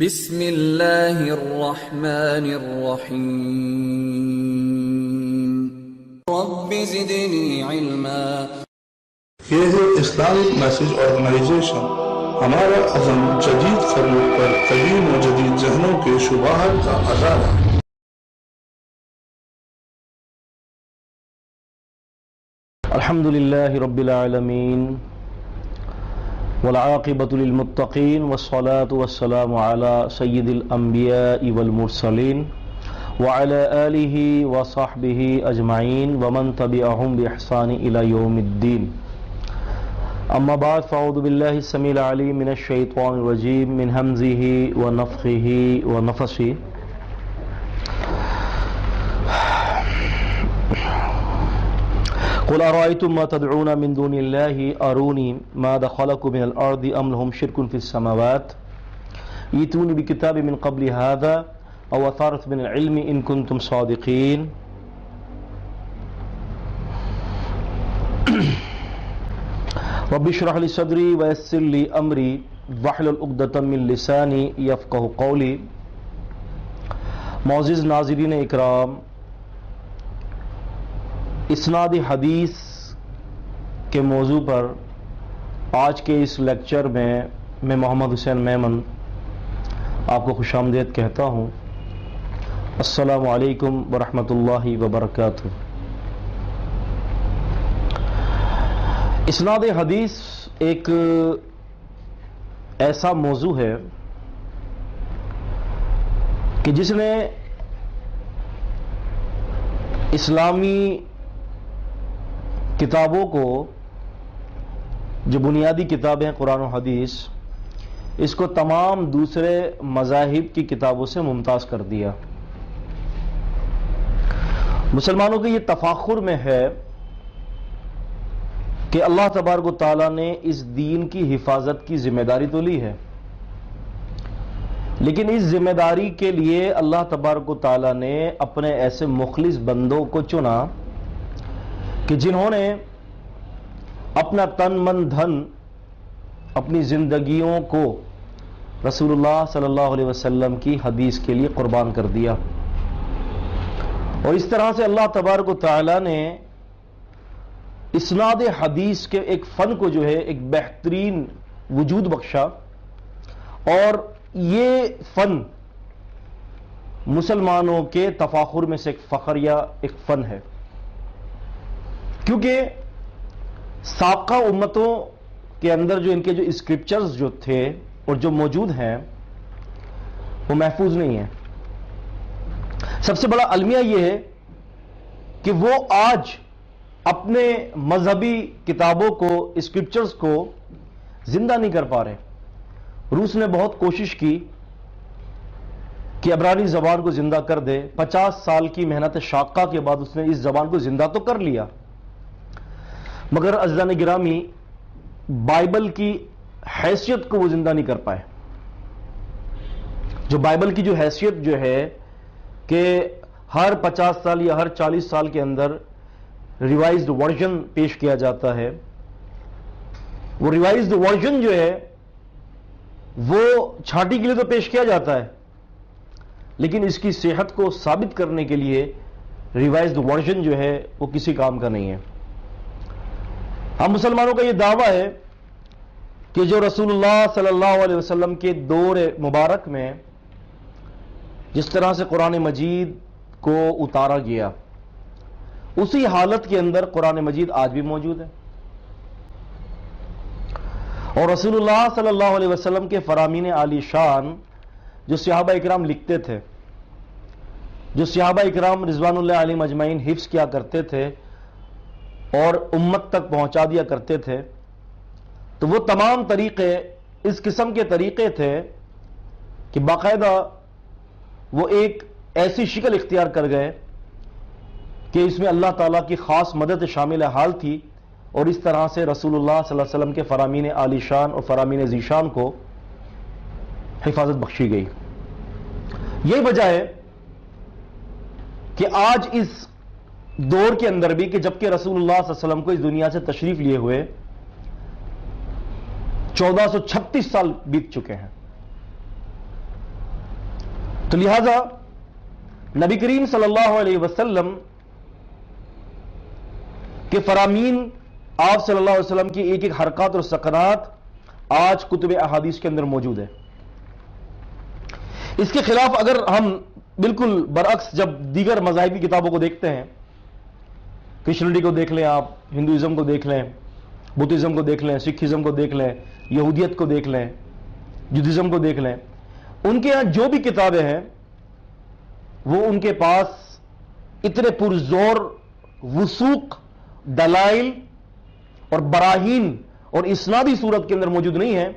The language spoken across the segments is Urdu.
بسم اللہ الرحمن الرحیم رب زدنی علما۔ یہ ہے اسلامک میسج آرگنائزیشن۔ ہمارا عزم جدید فروغ پر قدیم و جدید ذہنوں کے شبہات کا ازالہ۔ الحمد للہ رب العالمین والعاقبۃ للمتقین والصلاة والسلام علی سید الانبیاء والمرسلین وعلی آلہ وصحبہ اجمعین ومن تبعہم بإحسان الی یوم الدین۔ اما بعد فاعوذ باللہ السمیع العلیم من الشیطان الرجیم من ہمزہ ونفخہ ونفثہ۔ قل ارأيتم ما تدعون من دون الله أروني ماذا خلقوا من الأرض أم لهم شرك في السماوات ائتوني بكتاب من قبل هذا أو أثارة من العلم إن كنتم صادقين۔ رب اشرح لي صدري ويسر لي أمري واحلل عقدة من لساني يفقهوا قولي۔ معزز ناظرین اکرام، اسناد حدیث کے موضوع پر آج کے اس لیکچر میں محمد حسین میمن آپ کو خوش آمدید کہتا ہوں۔ السلام علیکم ورحمۃ اللہ وبرکاتہ۔ اسناد حدیث ایک ایسا موضوع ہے کہ جس نے اسلامی کتابوں کو، جو بنیادی کتابیں قرآن و حدیث، اس کو تمام دوسرے مذاہب کی کتابوں سے ممتاز کر دیا۔ مسلمانوں کے یہ تفاخر میں ہے کہ اللہ تبارک و تعالیٰ نے اس دین کی حفاظت کی ذمہ داری تو لی ہے، لیکن اس ذمہ داری کے لیے اللہ تبارک و تعالیٰ نے اپنے ایسے مخلص بندوں کو چنا کہ جنہوں نے اپنا تن من دھن، اپنی زندگیوں کو رسول اللہ صلی اللہ علیہ وسلم کی حدیث کے لیے قربان کر دیا، اور اس طرح سے اللہ تبارک و تعالی نے اسناد حدیث کے ایک فن کو جو ہے ایک بہترین وجود بخشا، اور یہ فن مسلمانوں کے تفاخر میں سے ایک فخر یا ایک فن ہے، کیونکہ سابقہ امتوں کے اندر جو ان کے جو اسکرپچرز جو تھے اور جو موجود ہیں وہ محفوظ نہیں ہیں۔ سب سے بڑا المیہ یہ ہے کہ وہ آج اپنے مذہبی کتابوں کو، اسکرپچرز کو زندہ نہیں کر پا رہے۔ روس نے بہت کوشش کی کہ عبرانی زبان کو زندہ کر دے، 50 سال کی محنت شاقہ کے بعد اس نے اس زبان کو زندہ تو کر لیا، مگر عزیزان گرامی بائبل کی حیثیت کو وہ زندہ نہیں کر پائے۔ جو بائبل کی جو حیثیت جو ہے کہ ہر 50 سال یا ہر 40 سال کے اندر ریوائزڈ ورژن پیش کیا جاتا ہے، وہ ریوائزڈ ورژن جو ہے وہ چھانٹی کے لیے تو پیش کیا جاتا ہے، لیکن اس کی صحت کو ثابت کرنے کے لیے ریوائزڈ ورژن جو ہے وہ کسی کام کا نہیں ہے۔ ہم مسلمانوں کا یہ دعویٰ ہے کہ جو رسول اللہ صلی اللہ علیہ وسلم کے دور مبارک میں جس طرح سے قرآن مجید کو اتارا گیا، اسی حالت کے اندر قرآن مجید آج بھی موجود ہے، اور رسول اللہ صلی اللہ علیہ وسلم کے فرامین عالی شان جو صحابہ اکرام لکھتے تھے، جو صحابہ اکرام رضوان اللہ علیہم اجمعین حفظ کیا کرتے تھے اور امت تک پہنچا دیا کرتے تھے، تو وہ تمام طریقے اس قسم کے طریقے تھے کہ باقاعدہ وہ ایک ایسی شکل اختیار کر گئے کہ اس میں اللہ تعالیٰ کی خاص مدد شامل حال تھی، اور اس طرح سے رسول اللہ صلی اللہ علیہ وسلم کے فرامین عالی شان اور فرامین ذی شان کو حفاظت بخشی گئی۔ یہی وجہ ہے کہ آج اس دور کے اندر بھی کہ جبکہ رسول اللہ صلی اللہ علیہ وسلم کو اس دنیا سے تشریف لیے ہوئے 1436 سال بیت چکے ہیں، تو لہذا نبی کریم صلی اللہ علیہ وسلم کے فرامین، آپ صلی اللہ علیہ وسلم کی ایک ایک حرکات اور سکنات آج کتب احادیث کے اندر موجود ہے. اس کے خلاف اگر ہم بالکل برعکس جب دیگر مذاہبی کتابوں کو دیکھتے ہیں، کرسچینٹی کو دیکھ لیں، آپ ہندوازم کو دیکھ لیں، بدھزم کو دیکھ لیں، سکھزم کو دیکھ لیں، یہودیت کو دیکھ لیں، جودھزم کو دیکھ لیں، ان کے ہاں جو بھی کتابیں ہیں وہ ان کے پاس اتنے پرزور وثوق دلائل اور براہین اور اسنادی صورت کے اندر موجود نہیں ہے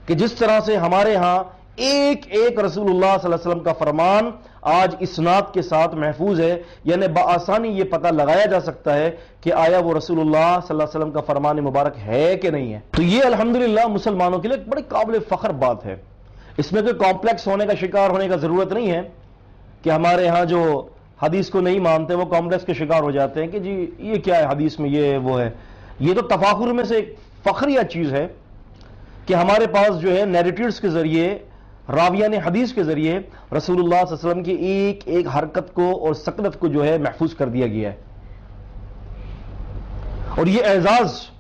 کہ جس طرح سے ہمارے ہاں ایک ایک رسول اللہ صلی اللہ علیہ وسلم کا فرمان آج اسناد کے ساتھ محفوظ ہے. یعنی بآسانی یہ پتہ لگایا جا سکتا ہے کہ آیا وہ رسول اللہ صلی اللہ علیہ وسلم کا فرمان مبارک ہے کہ نہیں ہے. تو یہ الحمدللہ مسلمانوں کے لیے ایک بڑی قابل فخر بات ہے. اس میں کوئی کمپلیکس ہونے کا شکار ہونے کا ضرورت نہیں ہے کہ ہمارے ہاں جو حدیث کو نہیں مانتے وہ کمپلیکس کے شکار ہو جاتے ہیں کہ جی یہ کیا ہے حدیث میں یہ وہ ہے. یہ تو تفاخر میں سے ایک فخریہ چیز ہے کہ ہمارے پاس جو ہے نیریٹیوز کے ذریعے، راویان حدیث کے ذریعے رسول اللہ صلی اللہ علیہ وسلم کی ایک ایک حرکت کو اور سکنت کو جو ہے محفوظ کر دیا گیا ہے. اور یہ اعزاز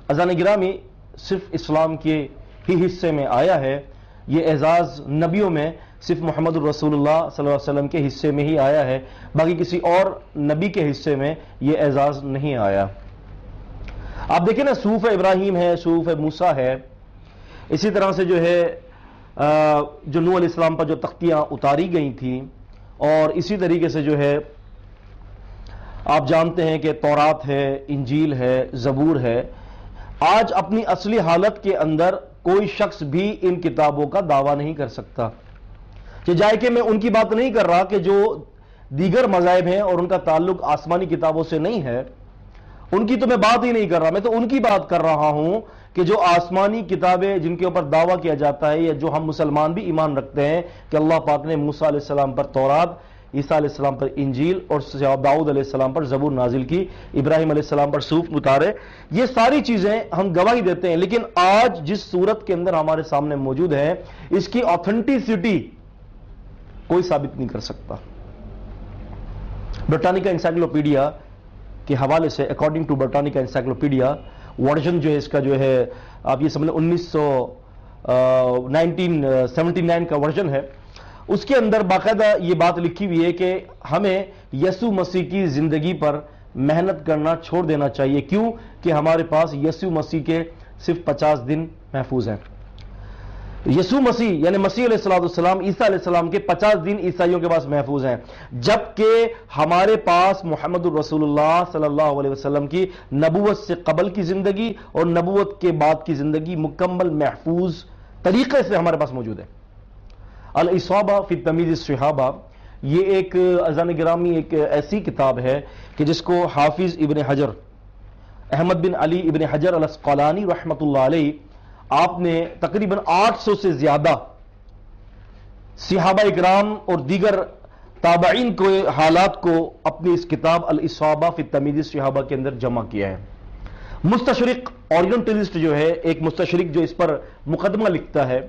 اذان گرامی صرف اسلام کے ہی حصے میں آیا ہے. یہ اعزاز نبیوں میں صرف محمد الرسول اللہ صلی اللہ علیہ وسلم کے حصے میں ہی آیا ہے، باقی کسی اور نبی کے حصے میں یہ اعزاز نہیں آیا. آپ دیکھیں نا، صحف ابراہیم ہے، صحف موسیٰ ہے، اسی طرح سے جو ہے جو نوح علیہ السلام پر جو تختیاں اتاری گئی تھیں، اور اسی طریقے سے جو ہے آپ جانتے ہیں کہ تورات ہے، انجیل ہے، زبور ہے. آج اپنی اصلی حالت کے اندر کوئی شخص بھی ان کتابوں کا دعویٰ نہیں کر سکتا. کہ جائے کہ میں ان کی بات نہیں کر رہا کہ جو دیگر مذاہب ہیں اور ان کا تعلق آسمانی کتابوں سے نہیں ہے، ان کی تو میں بات ہی نہیں کر رہا. میں تو ان کی بات کر رہا ہوں کہ جو آسمانی کتابیں جن کے اوپر دعویٰ کیا جاتا ہے، یا جو ہم مسلمان بھی ایمان رکھتے ہیں کہ اللہ پاک نے موسیٰ علیہ السلام پر تورات، عیسیٰ علیہ السلام پر انجیل اور داؤد علیہ السلام پر زبور نازل کی، ابراہیم علیہ السلام پر صحف اتارے، یہ ساری چیزیں ہم گواہی دیتے ہیں. لیکن آج جس صورت کے اندر ہمارے سامنے موجود ہے، اس کی آتھینٹیسٹی کوئی ثابت نہیں کر سکتا. برٹانیکا انسائکلوپیڈیا کے حوالے سے، according to Britannica encyclopaedia, version جو ہے اس کا جو ہے آپ یہ سمجھ لیں 1979 کا ورژن ہے. اس کے اندر باقاعدہ یہ بات لکھی ہوئی ہے کہ ہمیں یسوع مسیح کی زندگی پر محنت کرنا چھوڑ دینا چاہیے. کیوں؟ کہ ہمارے پاس یسوع مسیح کے صرف 50 دن محفوظ ہیں. یسوع مسیح یعنی مسیح علیہ السلام، عیسیٰ علیہ السلام کے 50 دن عیسائیوں کے پاس محفوظ ہیں، جبکہ ہمارے پاس محمد الرسول اللہ صلی اللہ علیہ وسلم کی نبوت سے قبل کی زندگی اور نبوت کے بعد کی زندگی مکمل محفوظ طریقے سے ہمارے پاس موجود ہے. الاصابہ فی تمیز الصحابہ، یہ ایک اذان گرامی ایک ایسی کتاب ہے کہ جس کو حافظ ابن حجر، احمد بن علی ابن حجر الاسقلانی رحمۃ اللہ علیہ، آپ نے تقریباً 800 سے زیادہ صحابہ اکرام اور دیگر تابعین کو حالات کو اپنی اس کتاب الاصابہ فی تمیز الصحابہ کے اندر جمع کیا ہے. مستشرق اورینٹلسٹ جو ہے، ایک مستشرق جو اس پر مقدمہ لکھتا ہے،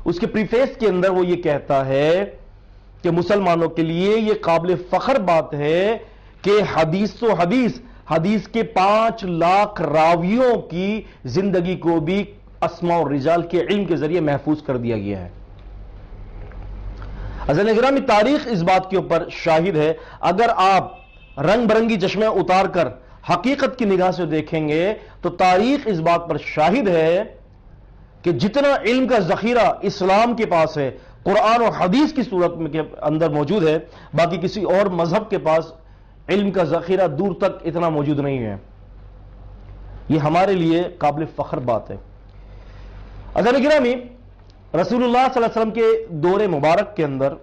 اس کے پریفیس کے اندر وہ یہ کہتا ہے کہ مسلمانوں کے لیے یہ قابل فخر بات ہے کہ حدیث کے 5 لاکھ راویوں کی زندگی کو بھی اسماء اور رجال کے علم کے ذریعے محفوظ کر دیا گیا ہے. عزیزان گرامی، تاریخ اس بات کے اوپر شاہد ہے. اگر آپ رنگ برنگی چشمے اتار کر حقیقت کی نگاہ سے دیکھیں گے تو تاریخ اس بات پر شاہد ہے کہ جتنا علم کا ذخیرہ اسلام کے پاس ہے، قرآن اور حدیث کی صورت میں کے اندر موجود ہے، باقی کسی اور مذہب کے پاس علم کا ذخیرہ دور تک اتنا موجود نہیں ہے. یہ ہمارے لیے قابل فخر بات ہے. عزیزان گرامی، رسول اللہ صلی اللہ علیہ وسلم کے دور مبارک کے اندر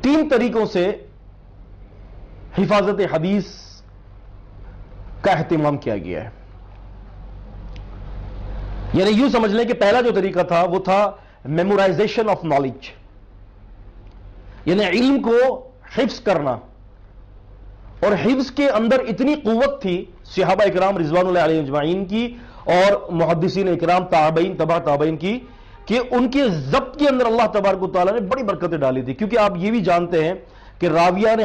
3 طریقوں سے حفاظت حدیث کا اہتمام کیا گیا ہے. یعنی یوں سمجھ لیں کہ پہلا جو طریقہ تھا وہ تھا میمورائزیشن آف نالج، یعنی علم کو حفظ کرنا. اور حفظ کے اندر اتنی قوت تھی صحابہ اکرام رضوان اللہ علیہ اجمعین کی اور محدثین اکرام تابعین تبع تابعین کی کہ ان کے ضبط کے اندر اللہ تبارک و تعالیٰ نے بڑی برکتیں ڈالی تھی، کیونکہ آپ یہ بھی جانتے ہیں کہ راویان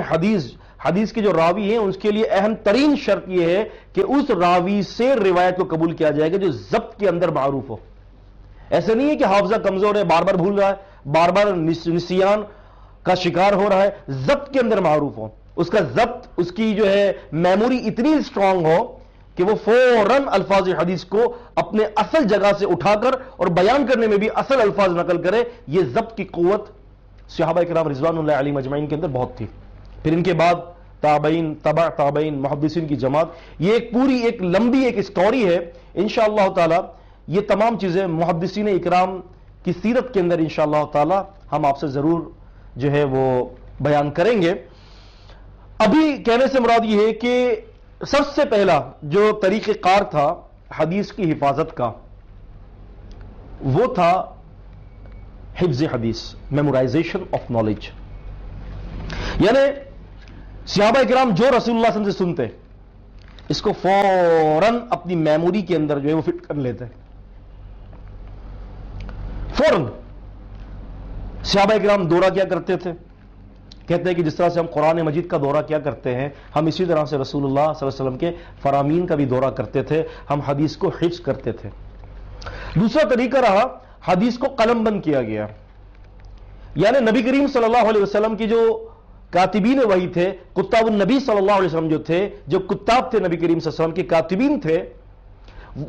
حدیث کے جو راوی ہیں اس کے لیے اہم ترین شرط یہ ہے کہ اس راوی سے روایت کو قبول کیا جائے گا جو ضبط کے اندر معروف ہو. ایسے نہیں ہے کہ حافظہ کمزور ہے، بار بار بھول رہا ہے، بار بار نسیان کا شکار ہو رہا ہے، ضبط کے اندر معروف ہو، اس کا ضبط، اس کی جو ہے میموری اتنی اسٹرانگ ہو کہ وہ فوراً الفاظ حدیث کو اپنے اصل جگہ سے اٹھا کر اور بیان کرنے میں بھی اصل الفاظ نقل کرے. یہ ضبط کی قوت صحابہ کرام رضوان اللہ علیہم اجمعین کے اندر بہت تھی. پھر ان کے بعد تابعین، تبع تابعین، محدثین کی جماعت، یہ ایک پوری ایک لمبی ایک اسٹوری ہے. انشاءاللہ تعالی یہ تمام چیزیں محدثین اکرام کی سیرت کے اندر انشاءاللہ تعالی ہم آپ سے ضرور جو ہے وہ بیان کریں گے. ابھی کہنے سے مراد یہ ہے کہ سب سے پہلا جو طریقہ کار تھا حدیث کی حفاظت کا وہ تھا حفظ حدیث، میمورائزیشن آف نالج. یعنی صحابہ کرام جو رسول اللہ صلی اللہ علیہ وسلم سے سنتے اس کو فوراً اپنی میموری کے اندر جو ہے وہ فٹ کر لیتے. فوراً صحابہ کرام دورہ کیا کرتے تھے؟ کہتے ہیں کہ جس طرح سے ہم قرآن مجید کا دورہ کیا کرتے ہیں، ہم اسی طرح سے رسول اللہ صلی اللہ علیہ وسلم کے فرامین کا بھی دورہ کرتے تھے، ہم حدیث کو حفظ کرتے تھے. دوسرا طریقہ رہا حدیث کو قلم بند کیا گیا. یعنی نبی کریم صلی اللہ علیہ وسلم کی جو کاتبین وحی تھے، کتاب النبی صلی اللہ علیہ وسلم جو تھے، جو کتاب تھے نبی کریم صلی اللہ علیہ وسلم کے کاتبین تھے،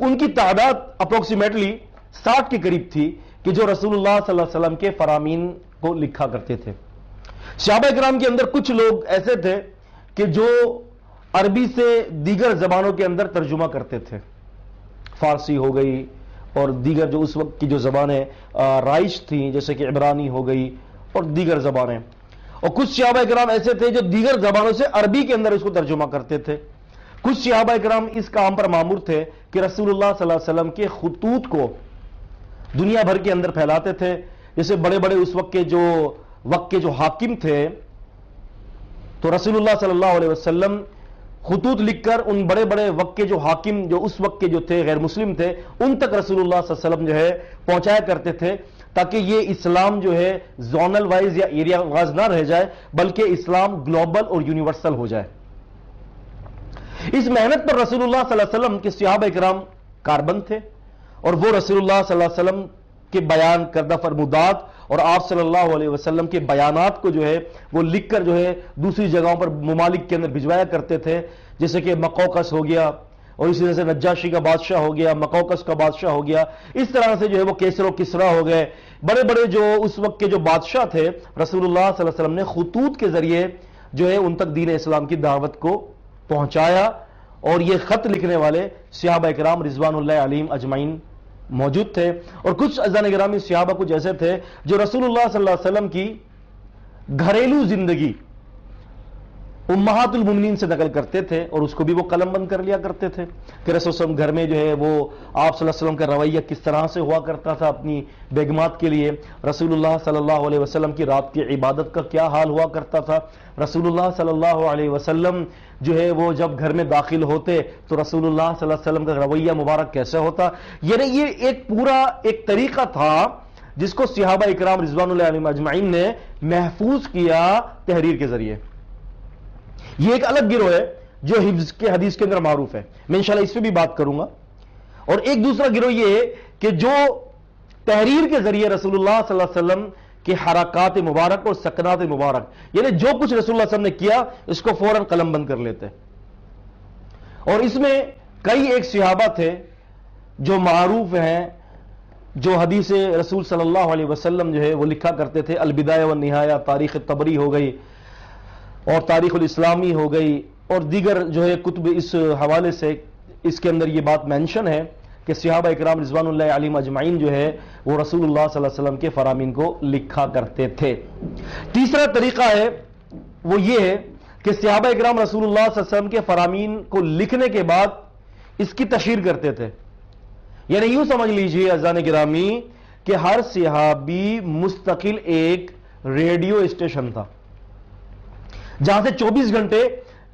ان کی تعداد اپروکسیمیٹلی 60 کے قریب تھی کہ جو رسول اللہ صلی اللہ علیہ وسلم کے فرامین کو لکھا کرتے تھے. صحابہ کرام کے اندر کچھ لوگ ایسے تھے کہ جو عربی سے دیگر زبانوں کے اندر ترجمہ کرتے تھے، فارسی ہو گئی اور دیگر جو اس وقت کی جو زبانیں رائج تھیں جیسے کہ عبرانی ہو گئی اور دیگر زبانیں. اور کچھ صحابہ کرام ایسے تھے جو دیگر زبانوں سے عربی کے اندر اس کو ترجمہ کرتے تھے. کچھ صحابہ کرام اس کام پر مامور تھے کہ رسول اللہ صلی اللہ علیہ وسلم کے خطوط کو دنیا بھر کے اندر پھیلاتے تھے. جیسے بڑے بڑے اس وقت کے جو حاکم تھے تو رسول اللہ صلی اللہ علیہ وسلم خطوط لکھ کر ان بڑے بڑے وقت کے جو حاکم جو اس وقت کے جو تھے غیر مسلم تھے ان تک رسول اللہ صلی اللہ علیہ وسلم جو ہے پہنچایا کرتے تھے، تاکہ یہ اسلام جو ہے زونل وائز یا ایریا وائز نہ رہ جائے بلکہ اسلام گلوبل اور یونیورسل ہو جائے. اس محنت پر رسول اللہ صلی اللہ علیہ وسلم کے صحابہ کرام کاربند تھے اور وہ رسول اللہ صلی اللہ علیہ وسلم کے بیان کردہ فرمودات اور آپ صلی اللہ علیہ وسلم کے بیانات کو جو ہے وہ لکھ کر جو ہے دوسری جگہوں پر ممالک کے اندر بھجوایا کرتے تھے. جیسے کہ مقوقس ہو گیا اور اسی طرح سے نجاشی کا بادشاہ ہو گیا، مقوقس کا بادشاہ ہو گیا، اس طرح سے جو ہے وہ کیسر و کسرا ہو گئے. بڑے بڑے جو اس وقت کے جو بادشاہ تھے رسول اللہ صلی اللہ علیہ وسلم نے خطوط کے ذریعے جو ہے ان تک دین اسلام کی دعوت کو پہنچایا. اور یہ خط لکھنے والے صحابہ کرام رضوان اللہ علیہم اجمعین موجود تھے. اور کچھ عزیزان گرامی صحابہ کچھ ایسے تھے جو رسول اللہ صلی اللہ علیہ وسلم کی گھریلو زندگی امہات المومنین سے نقل کرتے تھے اور اس کو بھی وہ قلم بند کر لیا کرتے تھے کہ رسول اللہ علیہ وسلم گھر میں جو ہے وہ آپ صلی اللہ علیہ وسلم کا رویہ کس طرح سے ہوا کرتا تھا اپنی بیگمات کے لیے، رسول اللہ صلی اللہ علیہ وسلم کی رات کی عبادت کا کیا حال ہوا کرتا تھا، رسول اللہ صلی اللہ علیہ وسلم جو ہے وہ جب گھر میں داخل ہوتے تو رسول اللہ صلی اللہ علیہ وسلم کا رویہ مبارک کیسے ہوتا. یعنی یہ ایک پورا ایک طریقہ تھا جس کو صحابہ اکرام رضوان اللہ علیہم اجمعین نے محفوظ کیا تحریر کے ذریعے. یہ ایک الگ گروہ ہے جو حفظ کے حدیث کے اندر معروف ہے، میں انشاءاللہ اس پہ بھی بات کروں گا. اور ایک دوسرا گروہ یہ ہے کہ جو تحریر کے ذریعے رسول اللہ صلی اللہ علیہ وسلم کے حرکات مبارک اور سکنات مبارک، یعنی جو کچھ رسول اللہ صلی اللہ علیہ وسلم نے کیا اس کو فوراً قلم بند کر لیتے. اور اس میں کئی ایک صحابہ تھے جو معروف ہیں، جو حدیث رسول صلی اللہ علیہ وسلم جو ہے وہ لکھا کرتے تھے. البدایہ والنہایہ، تاریخ طبری ہو گئی اور تاریخ الاسلامی ہو گئی اور دیگر جو ہے کتب اس حوالے سے اس کے اندر یہ بات مینشن ہے کہ صحابہ اکرام رضوان اللہ علیہم اجمعین جو ہے وہ رسول اللہ صلی اللہ علیہ وسلم کے فرامین کو لکھا کرتے تھے. تیسرا طریقہ ہے وہ یہ ہے کہ صحابہ اکرام رسول اللہ صلی اللہ علیہ وسلم کے فرامین کو لکھنے کے بعد اس کی تشہیر کرتے تھے. یعنی یوں سمجھ لیجئے عزیزان گرامی کہ ہر صحابی مستقل ایک ریڈیو اسٹیشن تھا جہاں سے 24 گھنٹے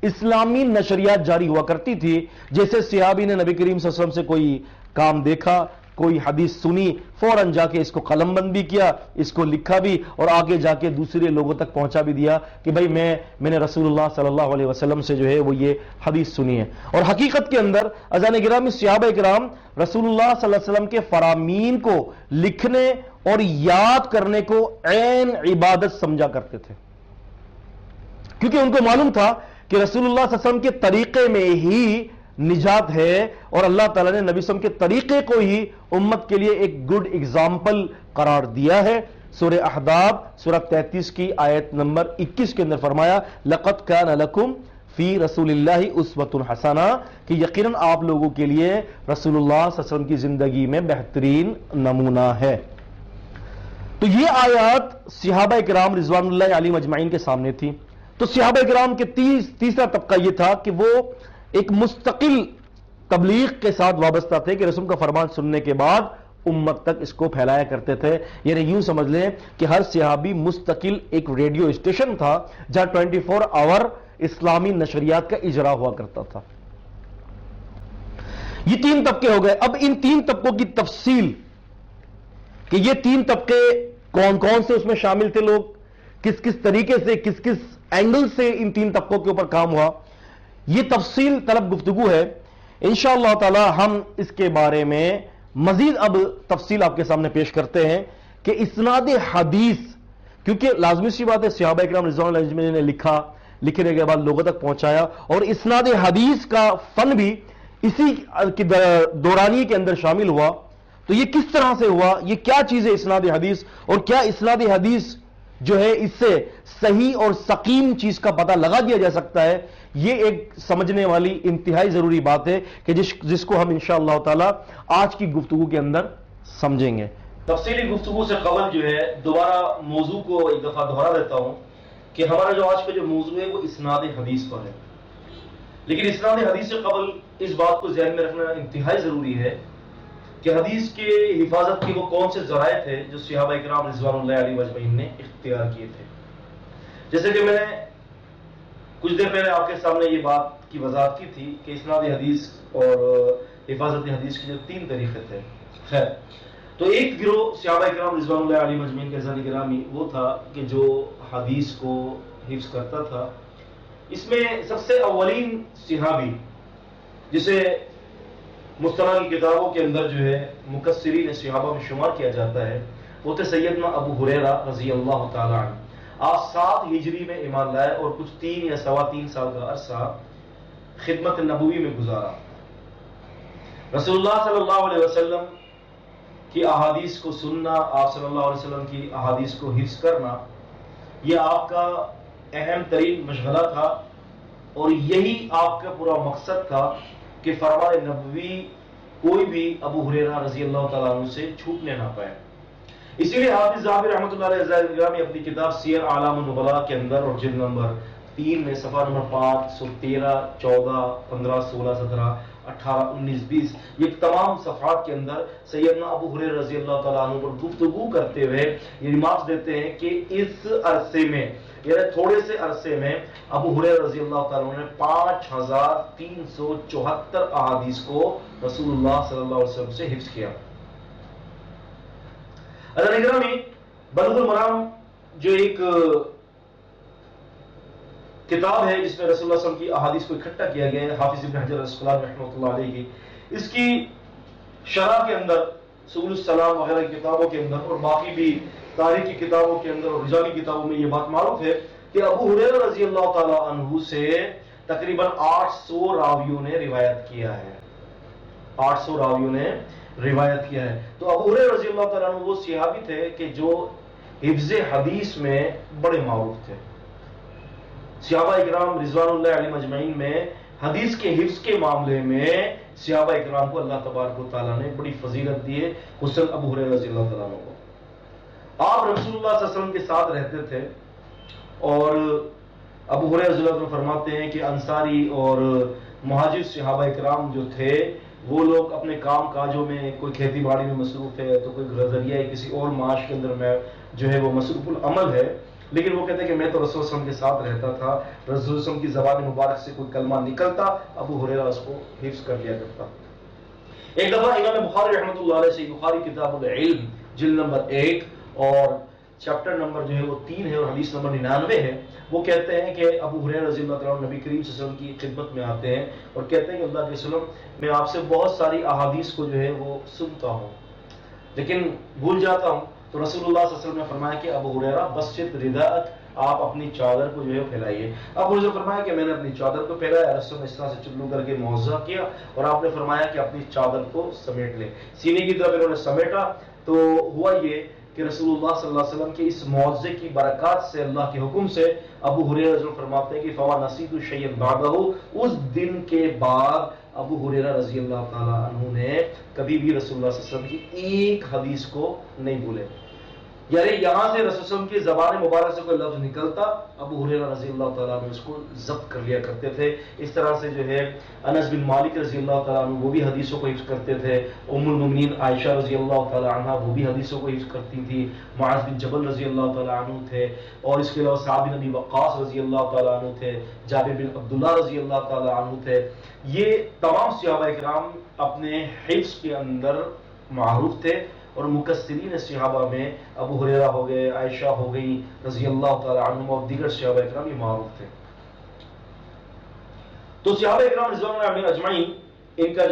اسلامی نشریات جاری ہوا کرتی تھی. جیسے صحابی نے نبی کریم صلی اللہ علیہ وسلم سے کوئی کام دیکھا کوئی حدیث سنی فوراً جا کے اس کو قلم بند بھی کیا، اس کو لکھا بھی اور آگے جا کے دوسرے لوگوں تک پہنچا بھی دیا کہ بھائی میں نے رسول اللہ صلی اللہ علیہ وسلم سے جو ہے وہ یہ حدیث سنی ہے۔ اور حقیقت کے اندر عزیزان گرامی صحابہ کرام رسول اللہ صلی اللہ علیہ وسلم کے فرامین کو لکھنے اور یاد کرنے کو عین عبادت سمجھا کرتے تھے، کیونکہ ان کو معلوم تھا کہ رسول اللہ صلی اللہ علیہ وسلم کے طریقے میں ہی نجات ہے، اور اللہ تعالیٰ نے نبی صلی اللہ علیہ وسلم کے طریقے کو ہی امت کے لیے ایک گڈ اگزامپل قرار دیا ہے۔ سورہ احزاب سورہ 33 کی آیت نمبر 21 کے اندر فرمایا لَقَدْ كَانَ لَكُمْ فی رسول اللہ اسوۃ حسنہ، کہ یقیناً آپ لوگوں کے لیے رسول اللہ صلی اللہ علیہ وسلم کی زندگی میں بہترین نمونہ ہے۔ تو یہ آیات صحابہ کرام رضوان اللہ علیہم اجمعین کے سامنے تھی۔ تو صحابہ کرام کے تیسرا طبقہ یہ تھا کہ وہ ایک مستقل تبلیغ کے ساتھ وابستہ تھے کہ رسول کا فرمان سننے کے بعد امت تک اس کو پھیلایا کرتے تھے۔ یعنی یوں سمجھ لیں کہ ہر صحابی مستقل ایک ریڈیو اسٹیشن تھا جہاں 24 آور اسلامی نشریات کا اجرا ہوا کرتا تھا۔ یہ 3 طبقے ہو گئے۔ اب ان 3 طبقوں کی تفصیل کہ یہ 3 طبقے کون کون سے اس میں شامل تھے، لوگ کس کس طریقے سے کس کس اینگل سے ان 3 طبقوں کے اوپر کام ہوا، یہ تفصیل طلب گفتگو ہے۔ انشاءاللہ تعالی ہم اس کے بارے میں مزید اب تفصیل آپ کے سامنے پیش کرتے ہیں کہ اسناد حدیث، کیونکہ لازمی سی بات ہے صحابہ اکرام رضوان اللہ علیہم نے لکھنے کے بعد لوگوں تک پہنچایا، اور اسناد حدیث کا فن بھی اسی دورانی کے اندر شامل ہوا۔ تو یہ کس طرح سے ہوا، یہ کیا چیز ہے اسناد حدیث، اور کیا اسناد حدیث جو ہے اس سے صحیح اور سقیم چیز کا پتہ لگا دیا جا سکتا ہے، یہ ایک سمجھنے والی انتہائی ضروری بات ہے کہ جس کو ہم انشاءاللہ تعالی آج کی گفتگو کے اندر سمجھیں گے۔ تفصیلی گفتگو سے قبل جو ہے دوبارہ موضوع کو ایک دفعہ دہرا دیتا ہوں کہ ہمارا جو آج کا جو موضوع ہے وہ اسناد حدیث پر ہے، لیکن اسناد حدیث سے قبل اس بات کو ذہن میں رکھنا انتہائی ضروری ہے کہ حدیث کے حفاظت کے وہ کون سے ذرائع تھے جو صحابہ کرام رضوان اللہ علیہم اجمعین نے اختیار کیے تھے۔ جیسے کہ میں نے کچھ دیر پہلے آپ کے سامنے یہ بات کی وضاحت کی تھی کہ اسناد حدیث اور حفاظت حدیث کے جو 3 طریقے تھے۔ خیر، تو ایک گروہ صحابہ کرام رضوان اللہ علیہم اجمعین کے عزیزان گرامی وہ تھا کہ جو حدیث کو حفظ کرتا تھا۔ اس میں سب سے اولین صحابی جسے مصطلح کی کتابوں کے اندر جو ہے مکثرین صحابہ میں شمار کیا جاتا ہے وہ تھے سیدنا ابو ہریرہ رضی اللہ تعالی عنہ۔ آپ 7 ہجری میں ایمان لائے اور کچھ 3 یا 3.25 سال کا عرصہ خدمت نبوی میں گزارا۔ رسول اللہ صلی اللہ علیہ وسلم کی احادیث کو سننا، آپ صلی اللہ علیہ وسلم کی احادیث کو حفظ کرنا، یہ آپ کا اہم ترین مشغلہ تھا، اور یہی آپ کا پورا مقصد تھا کہ فرمان نبوی کوئی بھی ابو ہریرہ رضی اللہ تعالیٰ عنہ سے چھوٹنے نہ پائے۔ اسی لیے حافظ ذہبی رحمۃ اللہ علیہ نے اپنی کتاب سیر اعلام النبلاء کے اندر اور جلد نمبر 3 میں صفحہ نمبر 5, 13, 14, 15, 16, 17, 18, 19, 20 یہ تمام صفحات کے اندر سیدنا ابو ہریرہ رضی اللہ تعالیٰ عنہ پر گفتگو کرتے ہوئے یہ ریمارکس دیتے ہیں کہ اس عرصے میں یعنی تھوڑے سے عرصے میں ابو ہریرہ رضی اللہ تعالیٰ عنہ نے 5374 احادیث کو رسول اللہ صلی اللہ علیہ وسلم سے حفظ کیا۔ عزیزان گرامی، بلوغ المرام جو ایک کتاب ہے جس میں رسول اللہ صلی اللہ علیہ وسلم کی احادیث کو اکٹھا کیا گیا ہے، حافظ ابن حجر العسقلانی رحمۃ اللہ علیہ کی، اس کی شرح کے اندر سبل السلام وغیرہ کی کتابوں کے اندر اور باقی بھی تاریخ کی کتابوں کے اندر اور رجالی کتابوں میں یہ بات معروف ہے کہ ابو ہریرہ رضی اللہ تعالی عنہ سے تقریباً 800 راویوں نے روایت کیا ہے۔ 800 راویوں نے روایت کیا ہے۔ تو ابو ہریرہ رضی اللہ تعالیٰ عنہ وہ صحابی تھے کہ جو حفظ حدیث میں بڑے معروف تھے۔ صحابہ اکرام رضوان اللہ علیہم اجمعین میں حدیث کے حفظ کے معاملے میں صحابہ اکرام کو اللہ تبارک و تعالیٰ نے بڑی فضیلت دی ہے، خصوصاً ابو ہریرہ رضی اللہ تعالیٰ عنہ کو۔ آپ رسول اللہ صلی اللہ علیہ وسلم کے ساتھ رہتے تھے، اور ابو ہریرہ رضی اللہ عنہ فرماتے ہیں کہ انصاری اور مہاجر صحابہ اکرام جو تھے وہ لوگ اپنے کام کاجوں میں، کوئی کھیتی باڑی میں مصروف ہے تو کوئی ذریعہ کسی اور معاش کے اندر میں جو ہے وہ مصروف العمل ہے، لیکن وہ کہتے ہیں کہ میں تو رسول اللہ علیہ وسلم کے ساتھ رہتا تھا، رسول اللہ علیہ وسلم کی زبان مبارک سے کوئی کلمہ نکلتا ابو ہریرہ اس کو حفظ کر لیا کرتا۔ ایک دفعہ امام بخاری رحمۃ اللہ علیہ سے بخاری کتاب العلم جلد نمبر 1 اور چیپٹر نمبر جو ہے وہ 3 ہے اور حدیث نمبر 99 ہے، وہ کہتے ہیں کہ ابو ہریرہ رضی اللہ تعالیٰ نبی کریم صلی اللہ علیہ وسلم کی خدمت میں آتے ہیں اور کہتے ہیں کہ اللہ کے وسلم میں آپ سے بہت ساری احادیث کو جو ہے وہ سنتا ہوں لیکن بھول جاتا ہوں، تو رسول اللہ صلی اللہ علیہ وسلم نے فرمایا کہ ابو ہریرہ بسط رداءک، آپ اپنی چادر کو جو ہے پھیلائیے۔ ابو ہریرہ نے فرمایا کہ میں نے اپنی چادر کو پھیلایا، رسول نے اس طرح سے چلو کر کے معاوضہ کیا اور آپ نے فرمایا کہ اپنی چادر کو سمیٹ لے، سینے کی طرف انہوں نے سمیٹا، تو ہوا یہ کہ رسول اللہ صلی اللہ علیہ وسلم کے اس معاوضے کی برکات سے، اللہ کے حکم سے، ابو ہریرہ رضی اللہ عنہ فرماتے ہیں کہ فوا نسیت شیئا بعدہ، اس دن کے بعد ابو ہریرہ رضی اللہ تعالیٰ عنہ نے کبھی بھی رسول اللہ صلی اللہ علیہ وسلم کی ایک حدیث کو نہیں بھولے، یعنی یہاں سے رسول اللہ علیہ وسلم کی زبان مبارک سے کوئی لفظ نکلتا ابو ہریرہ رضی اللہ تعالیٰ عنہ اس کو ضبط کر لیا کرتے تھے۔ اس طرح سے جو ہے انس بن مالک رضی اللہ تعالیٰ عنہ وہ بھی حدیثوں کو حفظ کرتے تھے، ام المؤمنین عائشہ رضی اللہ تعالیٰ عنہ وہ بھی حدیثوں کو حفظ کرتی تھی، معاذ بن جبل رضی اللہ تعالیٰ عنہ تھے، اور اس کے علاوہ سعد بن ابی وقاص رضی اللہ تعالیٰ عنہ تھے، جابر بن عبداللہ رضی اللہ تعالیٰ عنہ تھے۔ یہ تمام صحابہ کرام اپنے حفظ کے اندر معروف تھے، اور مکثرین صحابہ میں ابو ہریرہ ہو گئے، عائشہ ہو گئی رضی اللہ تعالی عنہم اور دیگر صحابہ کرام یہ معروف تھے۔ تو صحابہ کرام رضوان اللہ علیہم اجمعین ان کا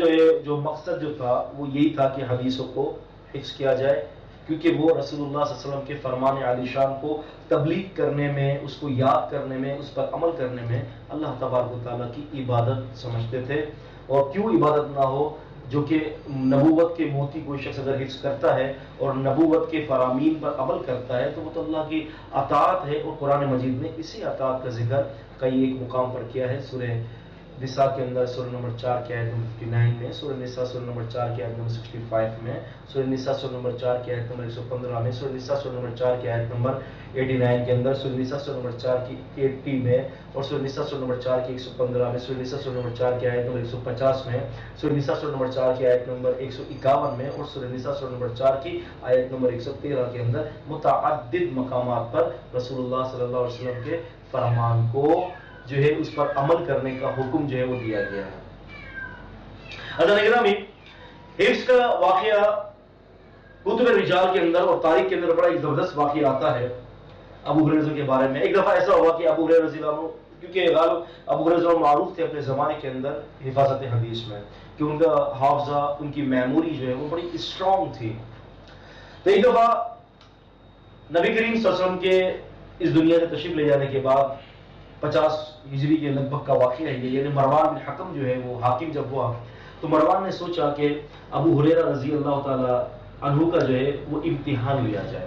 جو مقصد جو تھا وہ یہی تھا کہ حدیثوں کو حفظ کیا جائے، کیونکہ وہ رسول اللہ صلی اللہ علیہ وسلم کے فرمان عالی شان کو تبلیغ کرنے میں، اس کو یاد کرنے میں، اس پر عمل کرنے میں اللہ تبارک و تعالیٰ کی عبادت سمجھتے تھے۔ اور کیوں عبادت نہ ہو، جو کہ نبوت کے موتی کوئی شخص اگر حفظ کرتا ہے اور نبوت کے فرامین پر عمل کرتا ہے تو وہ تو اللہ کی اطاعت ہے، اور قرآن مجید نے اسی اطاعت کا ذکر کئی ایک مقام پر کیا ہے، سورہ نساء کے اندر سورہ نمبر 4 کی آیت نمبر 59 میں، سورہ نساء سورہ نمبر 4 کی آیت نمبر 65 میں، سورہ نساء سورہ نمبر 4 کی آیت نمبر 115 میں، سورہ نساء سورہ نمبر 4 کی آیت نمبر 89 کے اندر، سورہ نساء سورہ نمبر 4 کی 80 میں، اور سورہ نساء سورہ نمبر 4 کی 115 میں، سورہ نساء سورہ نمبر 4 کی آیت نمبر 150 میں، سورہ نساء سورہ نمبر 4 کی آیت نمبر 151 میں، اور سورہ نساء سورہ نمبر 4 کی آیت نمبر 113 کے اندر متعدد مقامات پر رسول اللہ صلی اللہ علیہ وسلم کے فرمان کو جو ہے اس پر عمل کرنے کا حکم جو ہے وہ دیا گیا ہے۔ حضرت گرامی، حفظ کا واقعہ کتب رجال کے اندر اور تاریخ کے اندر بڑا ایک زبردست واقعہ آتا ہے ابو ہریرہ کے بارے میں۔ ایک دفعہ ایسا ہوا کہ ابو ہریرہ رضی اللہ عنہ، کیونکہ غالب ابو ہریرہ رضی اللہ عنہ معروف تھے اپنے زمانے کے اندر حفاظت حدیث میں، کہ ان کا حافظہ، ان کی میموری جو ہے وہ بڑی اسٹرانگ تھی۔ تو ایک دفعہ نبی کریم صلی اللہ علیہ وسلم کے اس دنیا سے تشریف لے جانے کے بعد 50 ہجری کے لگ بھگ کا واقعہ ہے یہ، یعنی مروان بن حکم جو ہے وہ حاکم جب ہوا تو مروان نے سوچا کہ ابو ہریرہ رضی اللہ تعالی عنہ کا جو ہے وہ امتحان لیا جائے،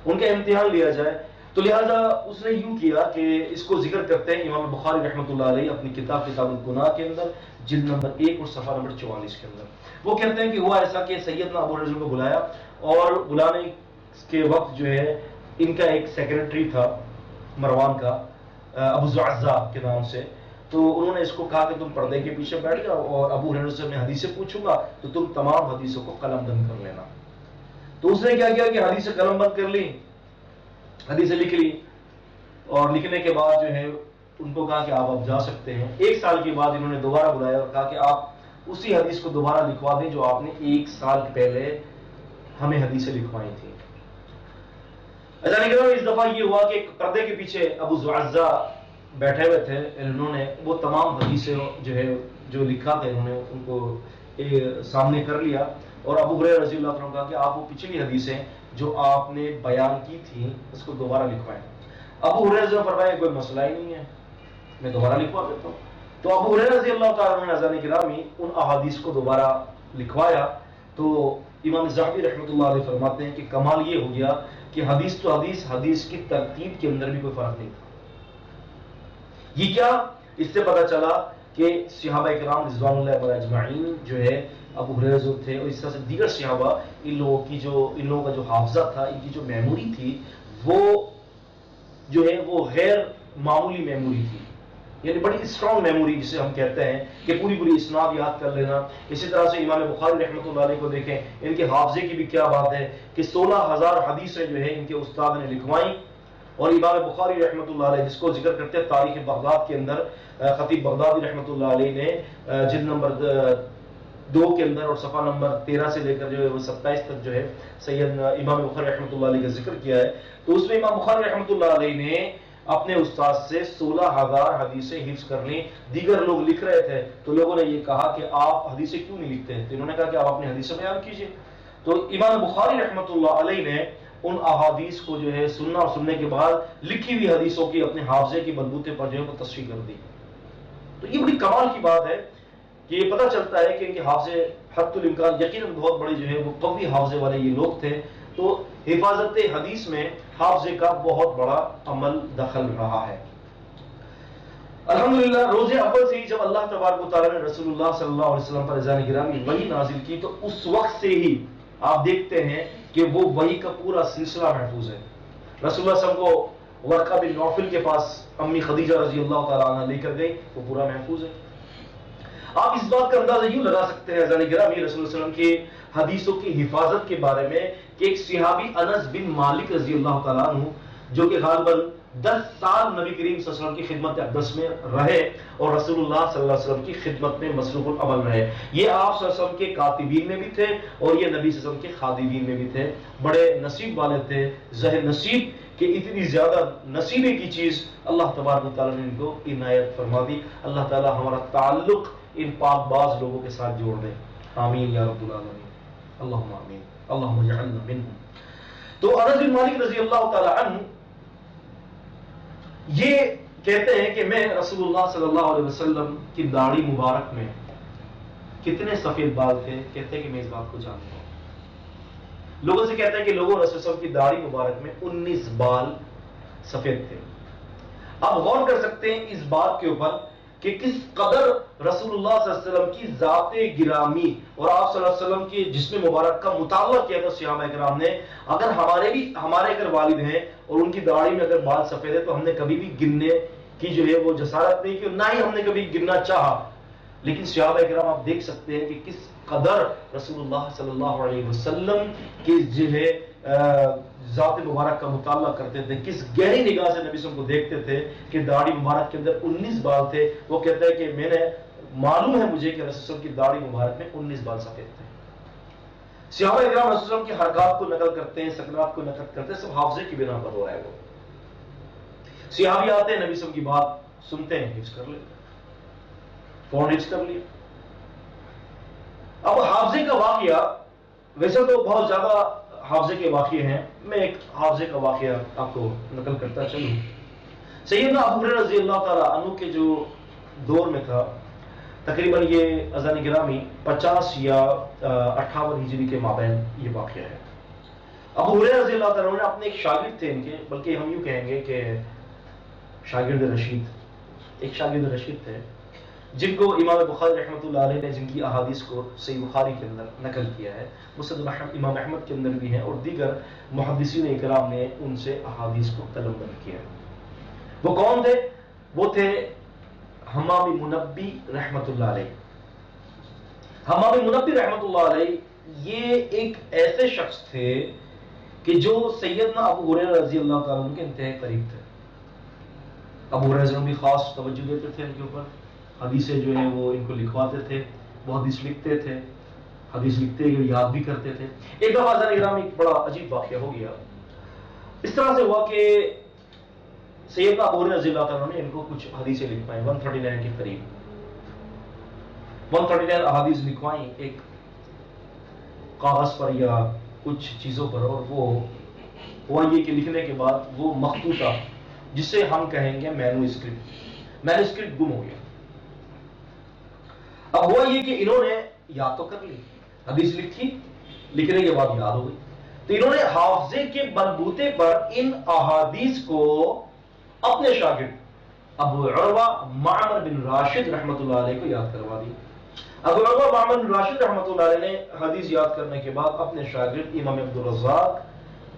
ان کا امتحان لیا جائے، تو لہذا اس نے یوں کیا کہ اس کو ذکر کرتے ہیں امام بخاری رحمۃ اللہ علیہ اپنی کتاب الگناہ کے اندر جلد نمبر 1 اور صفحہ نمبر 44 کے اندر۔ وہ کہتے ہیں کہ ہوا ایسا کہ سیدنا ابو ہریرہ کو بلایا، اور بلانے کے وقت جو ہے ان کا ایک سیکرٹری تھا مروان کا، ابو زعزع کے نام سے، تو انہوں نے اس کو کہا کہ تم پردے کے پیچھے بیٹھ جاؤ اور ابو ہریرہ سے میں حدیثیں پوچھوں گا تو تم تمام حدیثوں کو قلم بند کر لینا۔ تو اس نے کیا کیا کہ حدیثیں قلم بند کر لی، حدیثیں لکھ لی، اور لکھنے کے بعد جو ہے ان کو کہا کہ آپ اب جا سکتے ہیں۔ 1 سال کے بعد انہوں نے دوبارہ بلایا اور کہا کہ آپ اسی حدیث کو دوبارہ لکھوا دیں جو آپ نے 1 سال پہلے ہمیں حدیثیں لکھوائی تھی۔ اس دفعہ یہ ہوا کہ پردے کے پیچھے ابو زعزع بیٹھے ہوئے تھے، انہوں نے وہ تمام حدیثیں جو ہے جو لکھا تھا انہوں نے ان کو سامنے کر لیا، اور ابو ہریرہ رضی اللہ عنہ کہا کہ آپ وہ پچھلی حدیثیں جو آپ نے بیان کی تھی اس کو دوبارہ لکھوائیں۔ ابو ہریرہ نے فرمایا کوئی مسئلہ ہی نہیں ہے، میں دوبارہ لکھوا دیتا ہوں۔ تو ابو ہریرہ رضی اللہ تعالیٰ عنہ نے گرامی ان احادیث کو دوبارہ لکھوایا، تو امام ذہبی رحمۃ اللہ علیہ فرماتے ہیں کہ کمال یہ ہو گیا کہ حدیث تو حدیث کی ترتیب کے اندر بھی کوئی فرق نہیں تھا۔ یہ کیا؟ اس سے پتہ چلا کہ صحابہ کرام رضوان اللہ علیہم اجمعین جو ہے ابو ہریرہ جو تھے اور اس طرح سے دیگر صحابہ، ان لوگوں کا جو حافظہ تھا، ان کی جو میموری تھی وہ جو ہے وہ غیر معمولی میموری تھی، یعنی بڑی اسٹرانگ میموری جسے ہم کہتے ہیں کہ پوری اسناد یاد کر لینا۔ اسی طرح سے امام بخاری رحمۃ اللہ علیہ کو دیکھیں، ان کے حافظے کی بھی کیا بات ہے کہ 16,000 حدیثیں جو ہے ان کے استاد نے لکھوائیں، اور امام بخاری رحمۃ اللہ علیہ جس کو ذکر کرتے ہیں تاریخ بغداد کے اندر، خطیب بغدادی رحمۃ اللہ علیہ نے جلد نمبر 2 کے اندر اور صفحہ نمبر 13 سے لے کر جو ہے وہ 27 تک جو ہے سید امام بخاری رحمۃ اللہ علیہ کا ذکر کیا ہے. تو اس میں امام بخاری رحمۃ اللہ علیہ نے اپنے استاد سے 16,000 حدیثیں حفظ کر لی. دیگر لوگ لکھ رہے تھے تو لوگوں نے یہ کہا کہ آپ حدیثیں کیوں نہیں لکھتے ہیں؟ تو انہوں نے کہا کہ آپ اپنی حدیثیں بیان کیجیے. تو امام بخاری رحمۃ اللہ علیہ نے ان احادیث کو جو ہے سننا اور سننے کے بعد لکھی ہوئی حدیثوں کی اپنے حافظے کی بلبوتے پر جو ہے وہ تصحیح کر دی. تو یہ بڑی کمال کی بات ہے کہ یہ پتہ چلتا ہے کہ ان کے حافظے حد الامکان یقیناً بہت بڑے جو ہے وہ قوی حافظے والے یہ لوگ تھے. تو حفاظت حدیث میں حافظے کا بہت بڑا عمل دخل رہا ہے. الحمدللہ روز اول سے ہی جب اللہ تبارک و تعالیٰ نے رسول اللہ صلی اللہ علیہ وسلم پر اذان گرامی وحی نازل کی تو اس وقت سے ہی آپ دیکھتے ہیں کہ وہ وحی کا پورا سلسلہ محفوظ ہے. رسول اللہ صلی اللہ علیہ وسلم کو ورقہ بن نوفل کے پاس امی خدیجہ رضی اللہ تعالیٰ عنہ لے کر گئی، وہ پورا محفوظ ہے. آپ اس بات کا اندازہ یوں لگا سکتے ہیں اذان گرامی رسول اللہ صلی اللہ علیہ وسلم کی حدیثوں کی حفاظت کے بارے میں کہ ایک صحابی انس بن مالک رضی اللہ تعالیٰ عنہ جو کہ غالباً 10 سال نبی کریم صلی اللہ علیہ وسلم کی خدمت اقدس میں رہے اور رسول اللہ صلی اللہ علیہ وسلم کی خدمت میں مصروف العمل رہے. یہ آپ صلی اللہ علیہ وسلم کے کاتبین میں بھی تھے اور یہ نبی صلی اللہ علیہ وسلم کے خادمین میں بھی تھے. بڑے نصیب والے تھے، ظاہر نصیب کہ اتنی زیادہ نصیبے کی چیز اللہ تبارک و تعالیٰ نے ان کو عنایت فرما دی. اللہ تعالیٰ ہمارا تعلق ان پاک باز لوگوں کے ساتھ جوڑ دے. آمین یا رب العالمین. اللہم آمین. اللہم اجعلنا منہم. تو انس بن مالک رضی اللہ تعالیٰ عنہ یہ کہتے ہیں کہ میں رسول اللہ صلی اللہ علیہ وسلم کی داڑھی مبارک میں کتنے سفید بال تھے، کہتے ہیں کہ میں اس بات کو جانتا ہوں. لوگوں سے کہتے ہیں کہ لوگوں رسول اللہ کی داڑھی مبارک میں 19 بال سفید تھے. آپ غور کر سکتے ہیں اس بات کے اوپر کہ کس قدر رسول اللہ صلی اللہ علیہ وسلم کی ذات گرامی اور آپ صلی اللہ علیہ وسلم کی جسم مبارک کا مطالعہ کیا تھا صحابہ کرام نے. اگر ہمارے اگر والد ہیں اور ان کی داڑھی میں اگر بال سفید ہے تو ہم نے کبھی بھی گننے کی جو ہے وہ جسارت نہیں کی، نہ ہی ہم نے کبھی گننا چاہا. لیکن صحابہ کرام آپ دیکھ سکتے ہیں کہ کس قدر رسول اللہ صلی اللہ علیہ وسلم کی جو ہے ذات مبارک کا مطالعہ کرتے تھے، کس گہری نگاہ سے نبی صلی اللہ علیہ وسلم کو دیکھتے تھے کہ داڑھی مبارک کے اندر 19 بال تھے. وہ کہتا ہے کہ میں نے معلوم ہے مجھے کہ رسول اللہ کی داڑھی مبارک میں 19 بال سفید تھے. صحابہ کرام رسول اللہ کی حرکات کو نقل کرتے ہیں، سکنات کو نقل کرتے ہیں، سب حافظے کی بنا پر ہو رہا ہے. وہ صحابی آتے ہیں، نبی صلی اللہ علیہ وسلم کی بات سنتے ہیں، حفظ کر لیتے، فون حفظ کر لیا. اب حافظے کا واقعہ ویسے تو بہت زیادہ حافظے کے واقعے ہیں، میں ایک حافظے کا واقعہ آپ کو نقل کرتا چلوں. سیدنا ابو ہریرہ رضی اللہ تعالیٰ عنہ کے جو دور میں تھا، تقریباً یہ اذان گرامی 50 یا 58 ہجری کے مابین یہ واقعہ ہے. ابو ہریرہ رضی اللہ تعالیٰ عنہ اپنے ایک شاگرد تھے ان کے، بلکہ ہم یوں کہیں گے کہ شاگرد رشید، ایک شاگرد رشید تھے جن کو امام بخاری رحمۃ اللہ علیہ نے جن کی احادیث کو صحیح بخاری کے اندر نقل کیا ہے، مسند امام احمد کے اندر بھی ہیں اور دیگر محدثین اکرام نے ان سے احادیث کو قلمبند کیا. وہ کون تھے؟ وہ تھے حمام منبی رحمۃ اللہ علیہ. حمام منبی رحمۃ اللہ علیہ یہ ایک ایسے شخص تھے کہ جو سیدنا ابو ہریرہ رضی اللہ تعالیٰ عنہ کے انتہائی قریب تھے. ابو ہریرہ بھی خاص توجہ دیتے تھے ان کے اوپر، حدیثیں جو ہیں وہ ان کو لکھواتے تھے، وہ حدیث لکھتے تھے، حدیث لکھتے ہوئے یاد بھی کرتے تھے. ایک دفعہ اذان گرامی ایک بڑا عجیب واقعہ ہو گیا. اس طرح سے ہوا کہ سیدنا ابو ہریرہ رضی اللہ تعالیٰ نے ان کو کچھ حدیثیں لکھوائیں، 139 کے قریب 139 احادیث لکھوائیں ایک کاغذ پر یا کچھ چیزوں پر، اور وہ ہوا یہ کہ لکھنے کے بعد وہ مخطوطہ جسے ہم کہیں گے مینوسکرپٹ گم ہو گیا. اب ہوا یہ کہ انہوں نے یاد تو کر لی، حدیث لکھی، لکھنے کے بعد یاد ہو گئی، تو انہوں نے حافظے کے بلبوتے پر ان احادیث کو اپنے شاگرد ابو عروہ معمر بن راشد رحمۃ اللہ علیہ کو یاد کروا دی. ابو عروہ معمر بن راشد رحمۃ اللہ علیہ نے حدیث یاد کرنے کے بعد اپنے شاگرد امام عبدالرزاق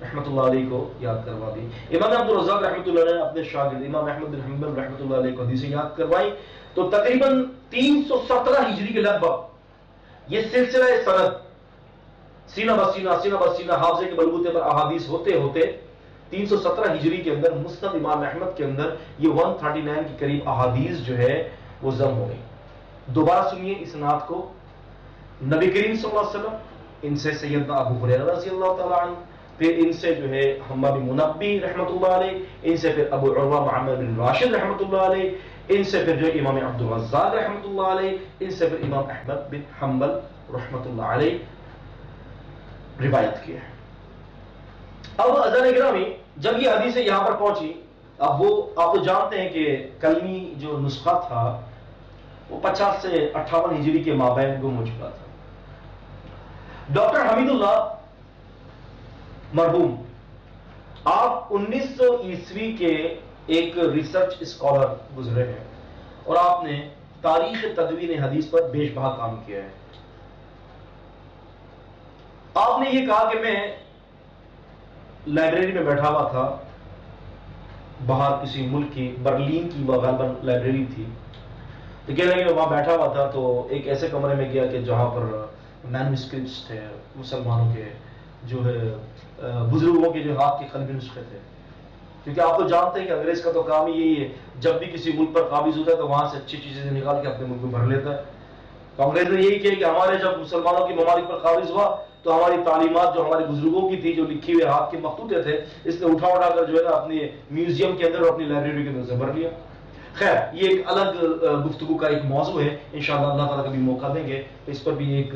رحمۃ اللہ علیہ کو یاد کروا دی. امام عبدالرزاق رحمۃ اللہ علیہ نے اپنے شاگرد امام احمد بن حنبل رحمۃ اللہ علیہ کو حدیثیں یاد کروائی. تو تقریباً 317 ہجری کے لگ بھگ یہ سلسلہ سند سینہ بسینہ حافظے کے بلبوتے پر احادیث ہوتے ہوتے 317 ہجری کے اندر مسند امام احمد کے اندر یہ 139 کے قریب احادیث جو ہے وہ ضم ہو گئی. دوبارہ سنیے اسناد کو نبی کریم صلی اللہ علیہ وسلم، ان سے سیدنا ابو ہریرہ رضی اللہ تعالیٰ عنہ، پھر ان سے جو ہے حماد بن منبی رحمۃ اللہ علیہ، ان سے پھر ابو عروہ محمد بن راشد رحمۃ اللہ علیہ، ان سے پھر جو امام عبد الرزاق رحمۃ اللہ علیہ، ان سے پھر امام احمد بن حنبل رحمۃ اللہ علیہ روایت کی ہے۔ اب اذان گرامی جب یہ حدیثیں یہاں پر پہنچی، اب وہ آپ تو جانتے ہیں کہ کلمی جو نسخہ تھا وہ 50 سے 58 ہجری کے مابین گم ہو چکا تھا۔ ڈاکٹر حمید اللہ مرحوم، آپ 1900 عیسوی کے ایک ریسرچ اسکالر گزرے ہیں اور آپ نے تاریخ تدوین حدیث پر بیش بہا کام کیا ہے۔ آپ نے یہ کہا کہ میں لائبریری میں بیٹھا ہوا تھا، باہر کسی ملک کی برلین کی غالباً لائبریری تھی، تو کہنے لگے میں وہاں بیٹھا ہوا تھا تو ایک ایسے کمرے میں گیا کہ جہاں پر مینوسکرپٹس تھے مسلمانوں کے، جو ہے بزرگوں کے جو ہاتھ کے قلبی نسخے تھے، کیونکہ آپ تو جانتے ہیں کہ انگریز کا تو کام ہی یہی ہے، جب بھی کسی ملک پر قابض ہوتا ہے تو وہاں سے اچھی چیزیں نکال کے اپنے ملک میں بھر لیتا ہے۔ تو انگریز نے یہی کیا کہ ہمارے جب مسلمانوں کی ممالک پر قابض ہوا تو ہماری تعلیمات جو ہمارے بزرگوں کی تھی، جو لکھی ہوئے ہاتھ کے مخطوطے تھے، اس نے اٹھا کر جو ہے نا اپنی میوزیم کے اندر اور اپنی لائبریری کے اندر سے بھر لیا۔ خیر، یہ ایک الگ گفتگو کا ایک موضوع ہے، انشاءاللہ اللہ تعالیٰ کبھی موقع دیں گے اس پر بھی ایک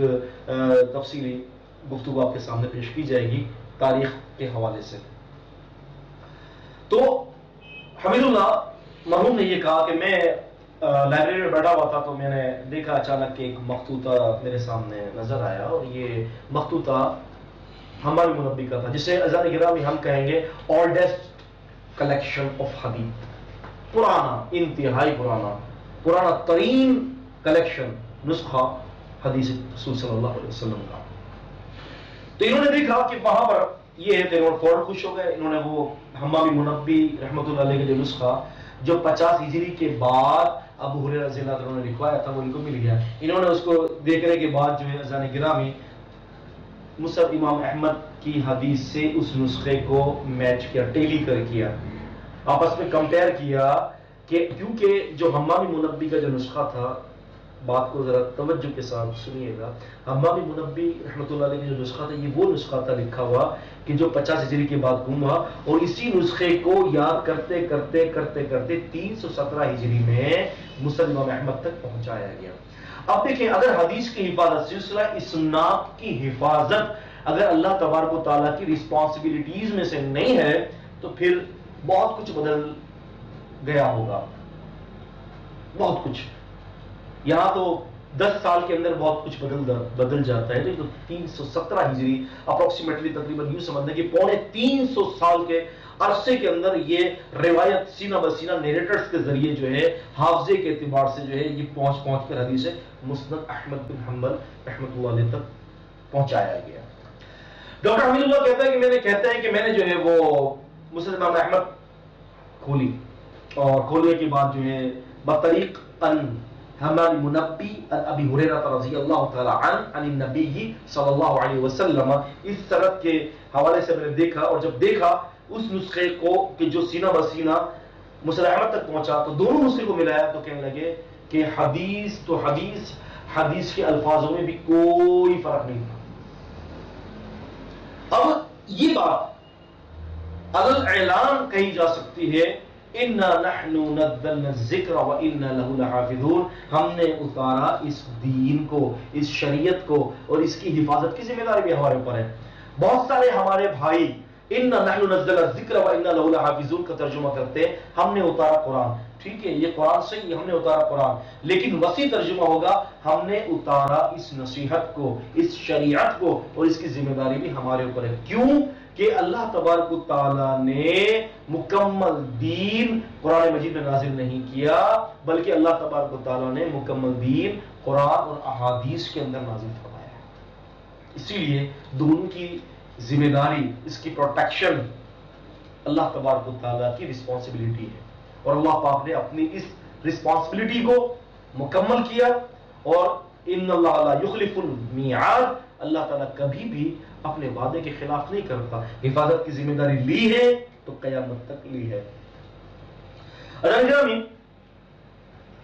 تفصیلی گفتگو آپ کے سامنے پیش کی جائے گی تاریخ کے حوالے سے۔ تو حمید اللہ مرحوم نے یہ کہا کہ میں لائبریری میں بیٹھا ہوا تھا تو میں نے دیکھا اچانک کہ ایک مخطوطہ میرے سامنے نظر آیا، اور یہ مخطوطہ حماد بن منبی کا تھا، جسے اذان گرامی ہم کہیں گے اولڈسٹ کلیکشن آف حدیث، پرانا، انتہائی پرانا ترین کلیکشن نسخہ حدیث رسول صلی اللہ علیہ وسلم کا۔ تو انہوں نے دیکھا کہ وہاں پر یہ ہے، تو انہوں نے فوراً خوش ہو گئے، انہوں نے وہ حماد بن منبی رحمۃ اللہ علیہ کا جو نسخہ جو 50 ہجری کے بعد ابو ہریرہ رضی اللہ عنہ نے لکھوایا تھا وہ ان کو مل گیا۔ انہوں نے اس کو دیکھنے کے بعد جو ہے اذان گرامی مصحف امام احمد کی حدیث سے اس نسخے کو میچ کیا، ٹیلی کیا، آپس میں کمپیئر کیا، کہ کیونکہ جو حماد بن منبی کا جو نسخہ تھا، بات کو ذرا توجہ کے ساتھ سنیے گا، حماد بن منبی رحمۃ اللہ علیہ کا جو نسخہ تھا یہ وہ نسخہ تھا لکھا ہوا کہ جو 50 ہجری کے بعد گم ہوا، اور اسی نسخے کو یاد کرتے کرتے 317 ہجری میں مسند امام احمد تک پہنچایا گیا۔ اب دیکھیں، اگر حدیث کی حفاظت، سلسلہ اسناد کی حفاظت اگر اللہ تبارک و تعالیٰ کی رسپانسبلٹیز میں سے نہیں ہے تو پھر بہت کچھ بدل گیا ہوگا، بہت کچھ۔ یہاں تو 10 سال کے اندر بہت کچھ بدل جاتا ہے، تو 317 ہجری اپروکسیمیٹلی تقریباً یوں سمجھنے کہ 350 سال کے عرصے کے اندر یہ روایت سینہ بسینہ نیریٹرز کے ذریعے جو ہے حافظے کے اعتبار سے جو ہے یہ پہنچ کر حدیث مسند احمد بن حنبل رحمۃ اللہ علیہ تک پہنچایا گیا۔ ڈاکٹر حمید اللہ کہتا ہے کہ میں نے جو ہے وہ مسند امام احمد کھولی، اور کھولنے کے بعد جو ہے بطریق ان حماد منبی ابی ہریرہ رضی اللہ تعالی عنہ عن النبی صلی اللہ علیہ وسلم، اس سند کے حوالے سے میں نے دیکھا، اور جب دیکھا اس نسخے کو کہ جو سینہ بسینہ مسند احمد تک پہنچا تو دونوں نسخے کو ملایا تو کہنے لگے کہ حدیث کے الفاظوں میں بھی کوئی فرق نہیں تھا۔ اب یہ بات علی اعلان کہی جا سکتی ہے، اِنَّا نَحْنُ نَزَّلْنَا الذِّكْرَ وَإِنَّا لَهُ لَحَافِظُونَ، ہم نے اتارا اس دین کو، اس شریعت کو، اور اس کی حفاظت کی ذمہ داری بھی ہمارے اوپر ہے۔ بہت سارے ہمارے بھائی اِنَّا نَحْنُ نَزَّلْنَا الذِّكْرَ وَإِنَّا لَهُ لَحَافِظُونَ کا ترجمہ کرتے ہیں ہم نے اتارا قرآن، ٹھیک ہے یہ قرآن صحیح، ہم نے اتارا قرآن، لیکن وسیع ترجمہ ہوگا ہم نے اتارا اس نصیحت کو، اس شریعت کو، اور اس کی ذمہ داری بھی ہمارے اوپر ہے۔ کیوں کہ اللہ تبارک و تعالیٰ نے مکمل دین قرآن مجید میں نازل نہیں کیا، بلکہ اللہ تبارک و تعالیٰ نے مکمل دین قرآن اور احادیث کے اندر نازل فرمایا ہے۔ اسی لیے دونوں کی ذمہ داری، اس کی پروٹیکشن اللہ تبارک و تعالیٰ کی رسپانسبلٹی ہے، اور اللہ پاک نے اپنی اس رسپانسبلٹی کو مکمل کیا، اور ان اللہ لا یخلف المیعاد، اللہ تعالیٰ کبھی بھی اپنے وعدے کے خلاف نہیں کرتا۔ حفاظت کی ذمہ داری لی ہے تو قیامت تک لی ہے۔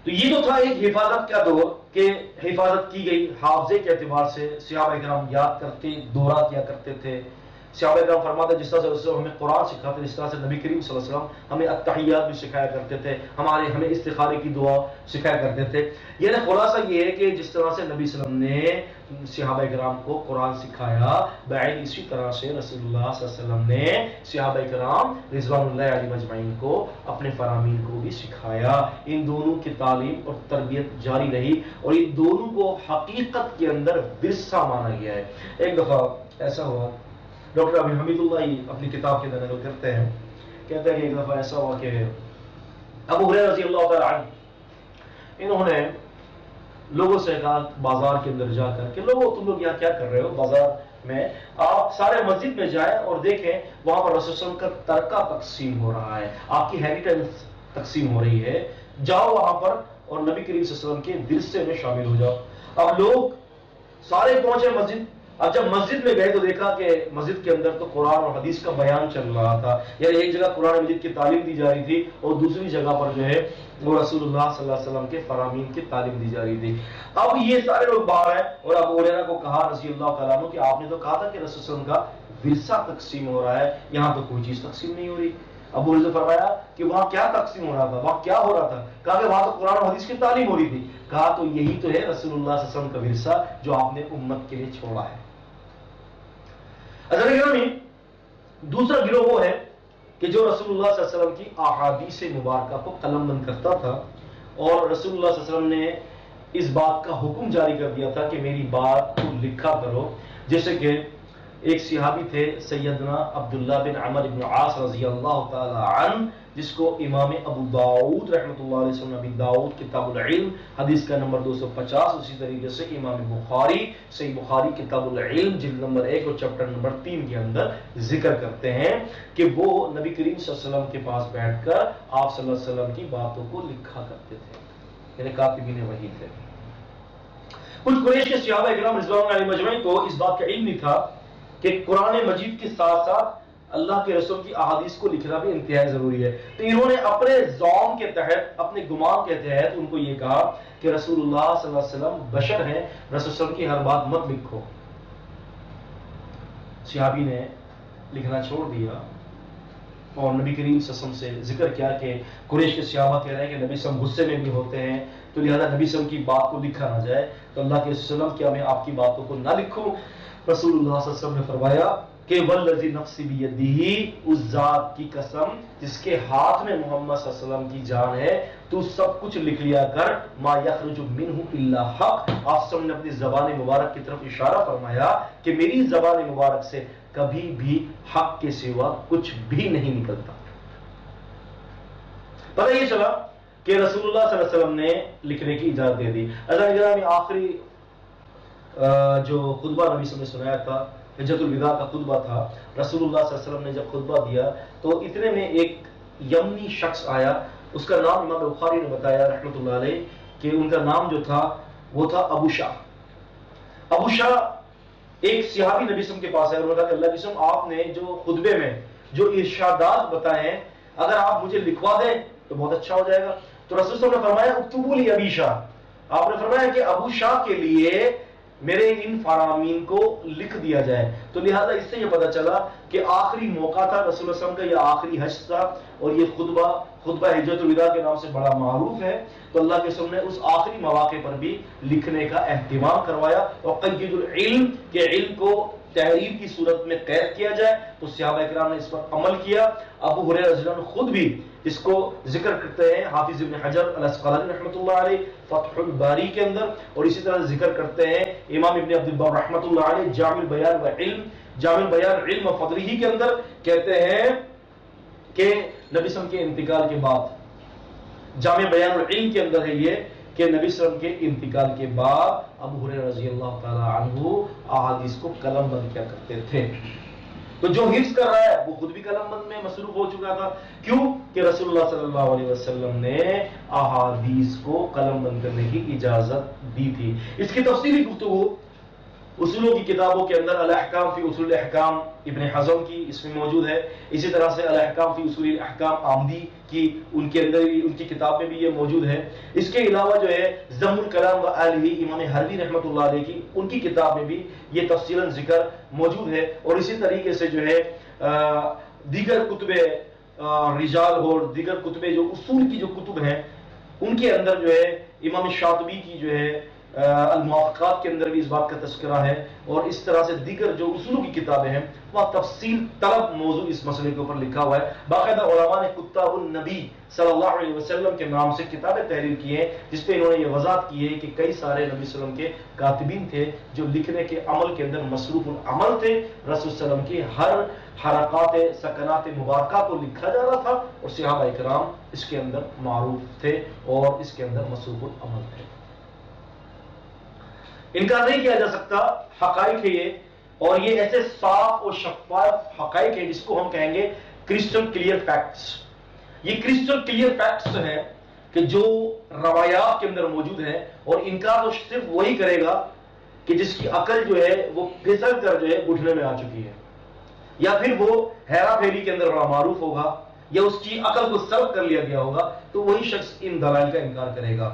تو یہ تو تھا ایک حفاظت کا دور کہ حفاظت کی گئی حافظے کے اعتبار سے صحابہ کرام یاد کرتے دورہ کیا کرتے تھے. صحابہ کرام فرماتے جس طرح سے رسول ہمیں قرآن سکھاتے اس طرح سے نبی کریم صلی اللہ علیہ وسلم ہمیں التحیات بھی سکھایا کرتے تھے, ہمیں استخارے کی دعا سکھایا کرتے تھے. یعنی خلاصہ یہ ہے کہ جس طرح سے نبی صلی اللہ علیہ وسلم نے صحابہ کرام کو قرآن سکھایا بعین اسی طرح سے رسول اللہ صلی اللہ علیہ وسلم نے صحابہ کرام رضوان اللہ علیہ مجمعین کو اپنے فرامین کو بھی سکھایا. ان دونوں کی تعلیم اور تربیت جاری رہی اور ان دونوں کو حقیقت کے اندر ورثہ مانا گیا ہے. ایک دفعہ ایسا ہوا, ڈاکٹر ابی حمید اللہ اپنی کتاب کے اندر نقل کرتے ہیں, کہتے ہیں کہ ایک دفعہ ایسا ہوا کہ ابو ہریرہ رضی اللہ تعالی عنہ انہوں نے لوگوں سے کہا بازار کے اندر جا کر کہ لوگوں تم لوگ یہاں کیا کر رہے ہو, بازار میں آپ سارے مسجد میں جائیں اور دیکھیں وہاں پر رسول صلی اللہ علیہ وسلم کا ترکہ تقسیم ہو رہا ہے, آپ کی ہیریٹنس تقسیم ہو رہی ہے, جاؤ وہاں پر اور نبی کریم صلی اللہ علیہ وسلم کے ورثے میں شامل ہو جاؤ. اب لوگ سارے پہنچے مسجد. اب جب مسجد میں گئے تو دیکھا کہ مسجد کے اندر تو قرآن اور حدیث کا بیان چل رہا تھا, یعنی ایک جگہ قرآن مجید کی تعلیم دی جا رہی تھی اور دوسری جگہ پر جو ہے وہ رسول اللہ صلی اللہ علیہ وسلم کے فرامین کی تعلیم دی جا رہی تھی. اب یہ سارے لوگ باہر ہیں اور ابو ہریرہ کو کہا رضی اللہ تعالیٰ عنہ کہ آپ نے تو کہا تھا کہ رسول صلی اللہ علیہ وسلم کا ورثہ تقسیم ہو رہا ہے, یہاں تو کوئی چیز تقسیم نہیں ہو رہی. ابو ہریرہ نے فرمایا کہ وہاں کیا تقسیم ہو رہا تھا, وہاں کیا ہو رہا تھا؟ کہا کہ وہاں تو قرآن اور حدیث کی تعلیم ہو رہی تھی. کہا تو یہی تو ہے رسول اللہ صلی اللہ علیہ وسلم کا ورثہ جو آپ نے امت کے لیے چھوڑا ہے. دوسرا گروہ وہ ہے کہ جو رسول اللہ صلی اللہ علیہ وسلم کی احادیث مبارکہ کو قلم بند کرتا تھا اور رسول اللہ صلی اللہ علیہ وسلم نے اس بات کا حکم جاری کر دیا تھا کہ میری بات کو لکھا کرو. جیسے کہ ایک صحابی تھے سیدنا عبداللہ بن عمر بن عاص رضی اللہ تعالی عنہ, جس کو امام ابو داؤد رحمۃ اللہ علیہ وسلم ابی داؤد کتاب العلم حدیث کا نمبر 250, اسی طریقے سے امام بخاری صحیح بخاری کتاب العلم جلد نمبر 1 اور چیپٹر نمبر 3 کے اندر ذکر کرتے ہیں کہ وہ نبی کریم صلی اللہ علیہ وسلم کے پاس بیٹھ کر آپ صلی اللہ علیہ وسلم کی باتوں کو لکھا کرتے تھے, یعنی کاتبین وحی تھے. کچھ قریش کے صحابہ کرام رضوان اللہ علیہم اجمعین کو اس بات کا علم نہیں تھا کہ قرآن مجید کے ساتھ ساتھ اللہ کے رسول کی احادیث کو لکھنا بھی انتہائی ضروری ہے. تو انہوں نے اپنے ذوق کے تحت, اپنے گمان کے تحت ان کو یہ کہا کہ رسول اللہ صلی اللہ علیہ وسلم بشر ہیں, رسول صلی اللہ علیہ وسلم کی ہر بات مت لکھو. صحابی نے لکھنا چھوڑ دیا اور نبی کریم صلی اللہ علیہ وسلم سے ذکر کیا کہ قریش کے صحابہ کہہ رہے ہیں کہ نبی صلی اللہ علیہ وسلم غصے میں بھی ہوتے ہیں, تو لہذا نبی صلی اللہ علیہ وسلم کی بات کو لکھا نہ جائے. تو اللہ کے وسلم کیا میں آپ کی باتوں کو نہ لکھوں؟ رسول اللہ صلی اللہ علیہ وسلم نے فرمایا کہ والذی نفسی بیدہ, اس ذات کی قسم جس کے ہاتھ میں محمد صلی اللہ علیہ وسلم کی جان ہے, تو سب کچھ لکھ لیا کر, ما یخرج منہ الا حق. آپ نے اپنی زبان مبارک کی طرف اشارہ فرمایا کہ میری زبان مبارک سے کبھی بھی حق کے سوا کچھ بھی نہیں نکلتا. پتہ یہ چلا کہ رسول اللہ صلی اللہ علیہ وسلم نے لکھنے کی اجازت دے دی. آخری جو خطبہ نبی صلی اللہ علیہ وسلم نے سنایا تھا, حجۃ الوداع کا خطبہ تھا. رسول اللہ صلی اللہ علیہ وسلم نے جب خطبہ دیا تو اتنے میں ایک یمنی شخص آیا, اس کا نام امام بخاری نے بتایا رحمۃ اللہ علیہ کہ ان کا نام جو تھا وہ تھا ابو شاہ. ابو شاہ ایک صحابی نبی صلی اللہ علیہ وسلم کے پاس ہے اور کہا کہ اللہ کے رسول آپ نے جو خطبے میں جو ارشادات بتائے ہیں اگر آپ مجھے لکھوا دیں تو بہت اچھا ہو جائے گا. تو رسول صلی اللہ علیہ وسلم نے فرمایا اکتبوا لی ابی شاہ, آپ نے فرمایا کہ ابو شاہ کے لیے میرے ان فرامین کو لکھ دیا جائے. تو لہذا اس سے یہ پتہ چلا کہ آخری موقع تھا رسول اللہ صلی اللہ علیہ وسلم کا, یہ آخری حج تھا اور یہ خطبہ حجۃ الوداع کے نام سے بڑا معروف ہے. تو اللہ کے رسول نے اس آخری مواقع پر بھی لکھنے کا اہتمام کروایا اور قید العلم کے علم کو تحریر کی صورت میں قید کیا جائے. تو صحابہ کرام نے اس پر عمل کیا. ابو ہریرہ رضی اللہ عنہ خود بھی اس کو ذکر کرتے ہیں, حافظ ابن حجر الاسقلانی رحمۃ اللہ علیہ فتح الباری کے اندر, اور اسی طرح ذکر کرتے ہیں امام ابن عبد البر رحمۃ اللہ علیہ جامع البیان علم و فضلہ کے اندر, کہتے ہیں کہ نبی صلی اللہ علیہ وسلم کے انتقال کے بعد, جامع بیان العلم کے اندر ہے یہ کہ نبی صلی اللہ علیہ وسلم کے انتقال کے بعد ابو ہریرہ رضی اللہ تعالی عنہ احادیث کو قلم بند کیا کرتے تھے. تو جو حفظ کر رہا ہے وہ خود بھی قلم بند میں مصروف ہو چکا تھا. کیوں کہ رسول اللہ صلی اللہ علیہ وسلم نے احادیث کو قلم بند کرنے کی اجازت دی تھی. اس کی تفصیلی گفتگو اصولوں کی کتابوں کے اندر الاحکام فی اصول الاحکام ابن حزم کی اس میں موجود ہے، اسی طرح سے الاحکام فی اصول الاحکام آمدی کی ان کے اندر بھی، ان کی کتاب میں بھی یہ موجود ہے۔ اس کے علاوہ جو ہے ذم الکلام و آلہ امام حربی رحمۃ اللہ علیہ کی ان کی کتاب میں بھی یہ تفصیلاً ذکر موجود ہے، اور اسی طریقے سے جو ہے دیگر کتب رجال اور دیگر کتب جو اصول کی جو کتب ہیں ان کے اندر جو ہے امام شاطبی کی جو ہے الموافقات کے اندر بھی اس بات کا تذکرہ ہے، اور اس طرح سے دیگر جو اصولوں کی کتابیں ہیں وہاں تفصیل طلب موضوع اس مسئلے کے اوپر لکھا ہوا ہے۔ باقاعدہ علماء نے کتاب النبی صلی اللہ علیہ وسلم کے نام سے کتابیں تحریر کی ہیں، جس پہ انہوں نے یہ وضاحت کی ہے کہ کئی سارے نبی صلی اللہ علیہ وسلم کے کاتبین تھے جو لکھنے کے عمل کے اندر مصروف العمل تھے، رسول صلی اللہ علیہ وسلم کی ہر حرکات سکنات مبارکہ کو لکھا جا رہا تھا، اور صحابہ اکرام اس کے اندر معروف تھے اور اس کے اندر مصروف العمل تھے۔ انکار نہیں کیا جا سکتا، حقائق ہے یہ، اور یہ ایسے صاف اور شفاف حقائق ہیں جس کو ہم کہیں گے کرسٹل کلیئر فیکٹس۔ یہ کرسٹل کلیئر فیکٹس ہیں کہ جو روایات کے اندر موجود ہیں، اور انکار تو صرف وہی کرے گا کہ جس کی عقل جو ہے وہ پھسل کر جو ہے گھٹنے میں آ چکی ہے، یا پھر وہ ہیرا پھیری کے اندر بڑا معروف ہوگا، یا اس کی عقل کو سلب کر لیا گیا ہوگا، تو وہی شخص ان دلائل کا انکار کرے گا۔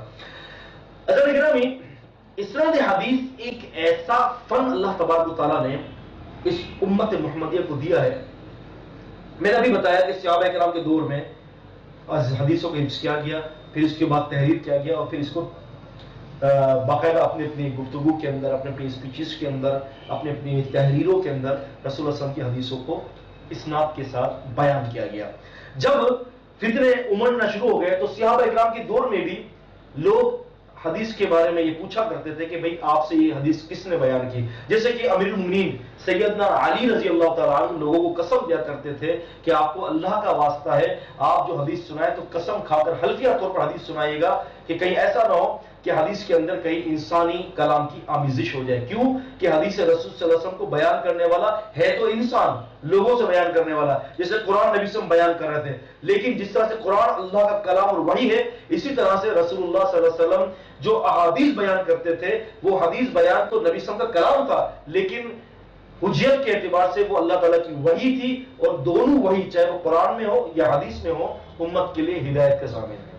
عزیزان گرامی، اسناد حدیث ایک ایسا فن اللہ تبارک و تعالیٰ نے اس امت محمدیہ کو دیا ہے۔ میں نے ابھی بتایا کہ صحابہ کرام کے دور میں حدیثوں کو حفظ کیا گیا، پھر اس کے بعد تحریر کیا گیا، اور پھر اس کو باقاعدہ اپنی اپنی گفتگو کے اندر، اپنے اپنی اسپیچز کے اندر، اپنی اپنی تحریروں کے اندر رسول اللہ صلی اللہ علیہ وسلم کی حدیثوں کو اسناد کے ساتھ بیان کیا گیا۔ جب فتنے امڑنا شروع ہو گئے تو صحابہ اکرام کے دور میں بھی لوگ حدیث کے بارے میں یہ پوچھا کرتے تھے کہ بھئی آپ سے یہ حدیث کس نے بیان کی، جیسے کہ امیر المؤمنین سیدنا علی رضی اللہ تعالیٰ عنہ لوگوں کو قسم دیا کرتے تھے کہ آپ کو اللہ کا واسطہ ہے، آپ جو حدیث سنائیں تو قسم کھا کر حلفیہ طور پر حدیث سنائیے گا کہ کہیں ایسا نہ ہو کہ حدیث کے اندر کہیں انسانی کلام کی آمیزش ہو جائے۔ کیوں کہ حدیث رسول صلی اللہ علیہ وسلم کو بیان کرنے والا ہے تو انسان، لوگوں سے بیان کرنے والا، جیسے قرآن نبی صلی اللہ علیہ وسلم بیان کر رہے تھے، لیکن جس طرح سے قرآن اللہ کا کلام اور وحی ہے، اسی طرح سے رسول اللہ صلی اللہ علیہ وسلم جو احادیث بیان کرتے تھے وہ حدیث بیان تو نبی صلی اللہ علیہ وسلم کا کلام تھا، لیکن حجیت کے اعتبار سے وہ اللہ تعالیٰ کی وحی تھی، اور دونوں وحی چاہے وہ قرآن میں ہو یا حدیث میں ہو امت کے لیے ہدایت کا ضامن ہے۔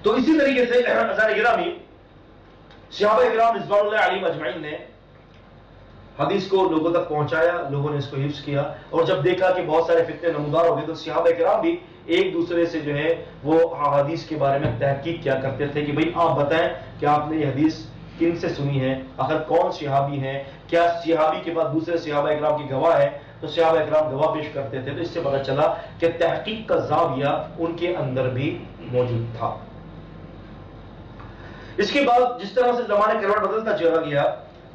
تو اسی طریقے سے عزیزان گرامی، صحابہ کرام رضوان اللہ علیہم اجمعین نے حدیث کو لوگوں تک پہنچایا، لوگوں نے اس کو حفظ کیا، اور جب دیکھا کہ بہت سارے فتنے نمودار ہو گئے تو صحابہ کرام بھی ایک دوسرے سے جو ہے وہ حدیث کے بارے میں تحقیق کیا کرتے تھے کہ بھئی آپ بتائیں کہ آپ نے یہ حدیث کن سے سنی ہے، آخر کون صحابی ہیں، کیا صحابی کے بعد دوسرے صحابہ کرام کی گواہ ہے، تو صحابہ کرام گواہ پیش کرتے تھے، تو اس سے پتہ چلا کہ تحقیق کا زاویہ ان کے اندر بھی موجود تھا۔ اس کے بعد جس طرح سے زمانے کروٹ بدلتا چلا گیا،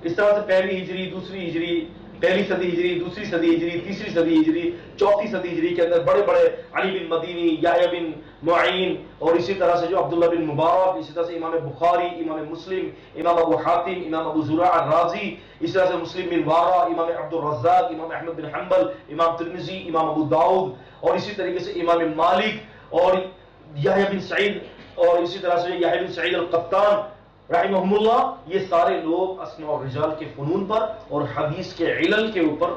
اس طرح سے پہلی ہجری، دوسری ہجری، پہلی صدی ہجری، دوسری صدی ہجری، تیسری صدی ہجری، چوتھی صدی ہجری کے اندر بڑے بڑے علی بن مدینی، یحییٰ بن معین، اور اسی طرح سے جو عبداللہ بن مبارک، اسی طرح سے امام بخاری، امام مسلم، امام ابو حاتم، امام ابو زرع الرازی، اسی طرح سے مسلم بن وارا، امام عبد الرزاق، امام احمد بن حنبل، امام ترمذی، امام ابو داؤد، اور اسی طریقے سے امام مالک، اور یحییٰ بن سعید، اور اسی طرح سے یحییٰ بن سعید القطان رحمہم اللہ، یہ سارے لوگ اسماء و رجال کے فنون پر اور حدیث کے علل کے اوپر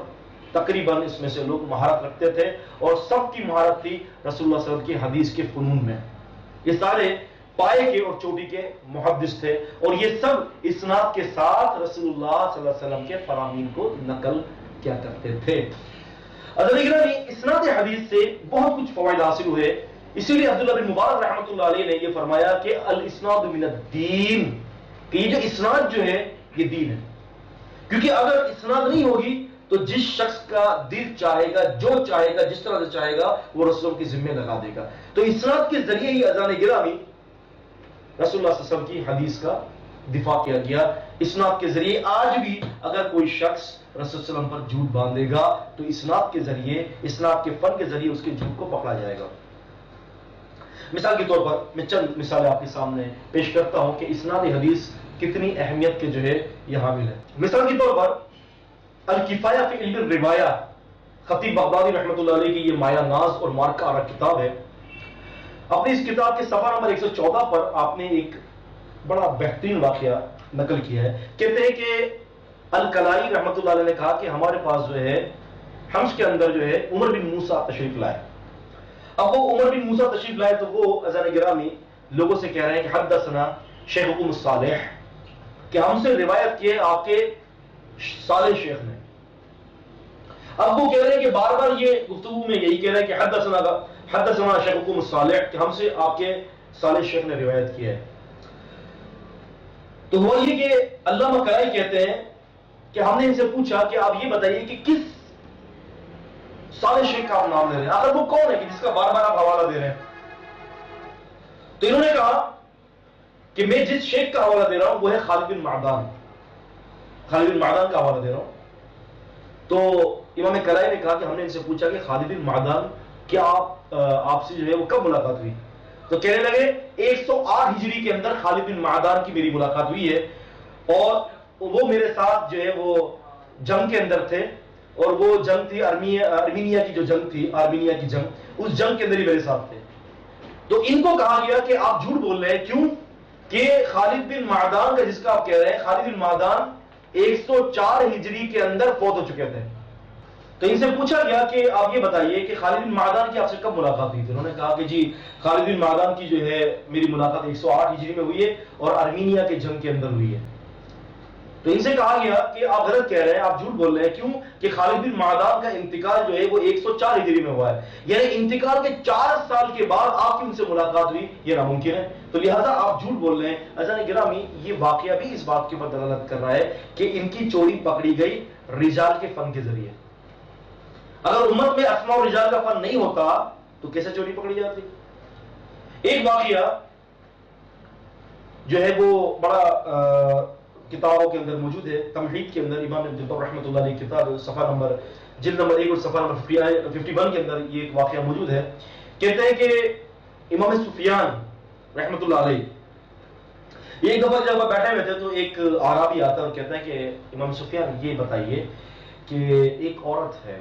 تقریباً اس میں سے لوگ مہارت رکھتے تھے، اور سب کی مہارت تھی رسول اللہ صلی اللہ علیہ وسلم کی حدیث کے فنون میں۔ یہ سارے پائے کے اور چوٹی کے محدث تھے، اور یہ سب اسناد کے ساتھ رسول اللہ صلی اللہ علیہ وسلم کے فرامین کو نقل کیا کرتے تھے۔ عزیزان، اسناد حدیث سے بہت کچھ فوائد حاصل ہوئے، اسی لیے عبداللہ بن مبارک رحمۃ اللہ علیہ نے یہ فرمایا کہ الاسناد من الدین، کہ یہ جو اسناد جو ہے یہ دین ہے، کیونکہ اگر اسناد نہیں ہوگی تو جس شخص کا دل چاہے گا، جو چاہے گا، جس طرح سے چاہے گا، وہ رسول کے ذمہ لگا دے گا۔ تو اسناد کے ذریعے ہی عزیزان گرامی رسول اللہ صلی اللہ علیہ وسلم کی حدیث کا دفاع کیا گیا۔ اسناد کے ذریعے آج بھی اگر کوئی شخص رسول صلی اللہ علیہ وسلم پر جھوٹ باندھے گا تو اسناد کے ذریعے، اسناد کے فن کے ذریعے اس کے جھوٹ کو پکڑا جائے گا۔ مثال کے طور پر میں چند مثالیں آپ کے سامنے پیش کرتا ہوں کہ اسناد حدیث کتنی اہمیت کے جو ہے یہ حامل ہے۔ مثال کے طور پر الکفایہ فی علم الروایہ، خطیب بغدادی رحمۃ اللہ علیہ کی یہ مایہ ناز اور مارکہ آرا کتاب ہے۔ اپنی اس کتاب کے صفحہ نمبر 114 پر آپ نے ایک بڑا بہترین واقعہ نقل کیا ہے. کہتے ہیں کہ الکلائی رحمۃ اللہ علیہ نے کہا کہ ہمارے پاس جو ہے حمص کے اندر جو ہے عمر بن موسیٰ تشریف لائے. اب وہ عمر بن موسیٰ تشریف لائے تو وہ عزیزان گرامی لوگوں سے کہہ رہے ہیں کہ حدثنا شیخکم الصالح، کہ ہم سے روایت کیے آپ کے صالح شیخ نے. اب وہ کہہ رہے ہیں کہ بار بار یہ گفتگو میں یہی کہہ رہے ہیں کہ حدثنا شیخکم الصالح، کہ ہم سے آپ کے صالح شیخ نے روایت کیا ہے. تو وہ یہ کہ علامہ کلائی کہتے ہیں کہ ہم نے ان سے پوچھا کہ آپ یہ بتائیے کہ کس صالح شیخ کا آپ نام لے رہے ہیں، آخر وہ کون ہے کہ جس کا بار بار آپ حوالہ دے رہے ہیں. تو انہوں نے کہا کہ میں جس شیخ کا حوالہ دے رہا ہوں وہ ہے خالد بن معدان، خالد بن معدان کا حوالہ دے رہا ہوں. تو امام کلائی نے کہا کہ ہم نے ان سے پوچھا کہ خالد بن معدان کیا آپ سے جو ہے وہ کب ملاقات ہوئی؟ تو کہنے لگے 108 ہجری کے اندر خالد بن معدان کی میری ملاقات ہوئی ہے، اور وہ میرے ساتھ جو ہے وہ جنگ کے اندر تھے، اور وہ جنگ تھی ارمینیا کی جو جنگ تھی، آرمینیا کی جنگ، اس جنگ کے اندر ہی میرے ساتھ تھے. تو ان کو کہا گیا کہ آپ جھوٹ بول رہے ہیں. کیوں؟ کہ خالد بن معدان کا جس کا آپ کہہ رہے ہیں، خالد بن معدان 104 ہجری کے اندر فوت ہو چکے تھے. تو ان سے پوچھا گیا کہ آپ یہ بتائیے کہ خالد بن معدان کی آپ سے کب ملاقات ہوئی تھی؟ انہوں نے کہا کہ جی خالد بن معدان کی جو ہے میری ملاقات 108 ہجری میں ہوئی ہے اور ارمینیا کے جنگ کے اندر ہوئی ہے. تو ان سے کہا گیا کہ آپ غلط کہہ رہے ہیں، آپ جھوٹ بول رہے ہیں. کیوں؟ کہ خالد بن معدان کا انتقال جو ہے وہ 104 ہجری میں ہوا ہے، یعنی انتقال کے 4 سال کے بعد آپ کی ان سے ملاقات ہوئی، یہ ناممکن ہے. تو لہذا آپ جھوٹ بول رہے ہیں. عزیزان گرامی یہ واقعہ بھی اس بات کے اوپر دلالت کر رہا ہے کہ ان کی چوری پکڑی گئی رجال کے فن کے ذریعے. اگر امت میں اسماء و رجال کا فن نہیں ہوتا تو کیسے چوری پکڑی جاتی؟ ایک واقعہ جو ہے وہ بڑا کتابوں کے اندر موجود ہے، تمہید کے اندر امام ابن القیم رحمۃ اللہ علیہ کتاب صفحہ نمبر جلد نمبر 1 اور صفحہ نمبر 51 کے اندر یہ ایک واقعہ موجود ہے. کہتے ہیں کہ امام سفیان رحمۃ اللہ علیہ ایک دفعہ جب بیٹھے ہوئے تھے تو ایک اعرابی آتا ہے اور کہتا ہے کہ امام سفیان یہ بتائیے کہ ایک عورت ہے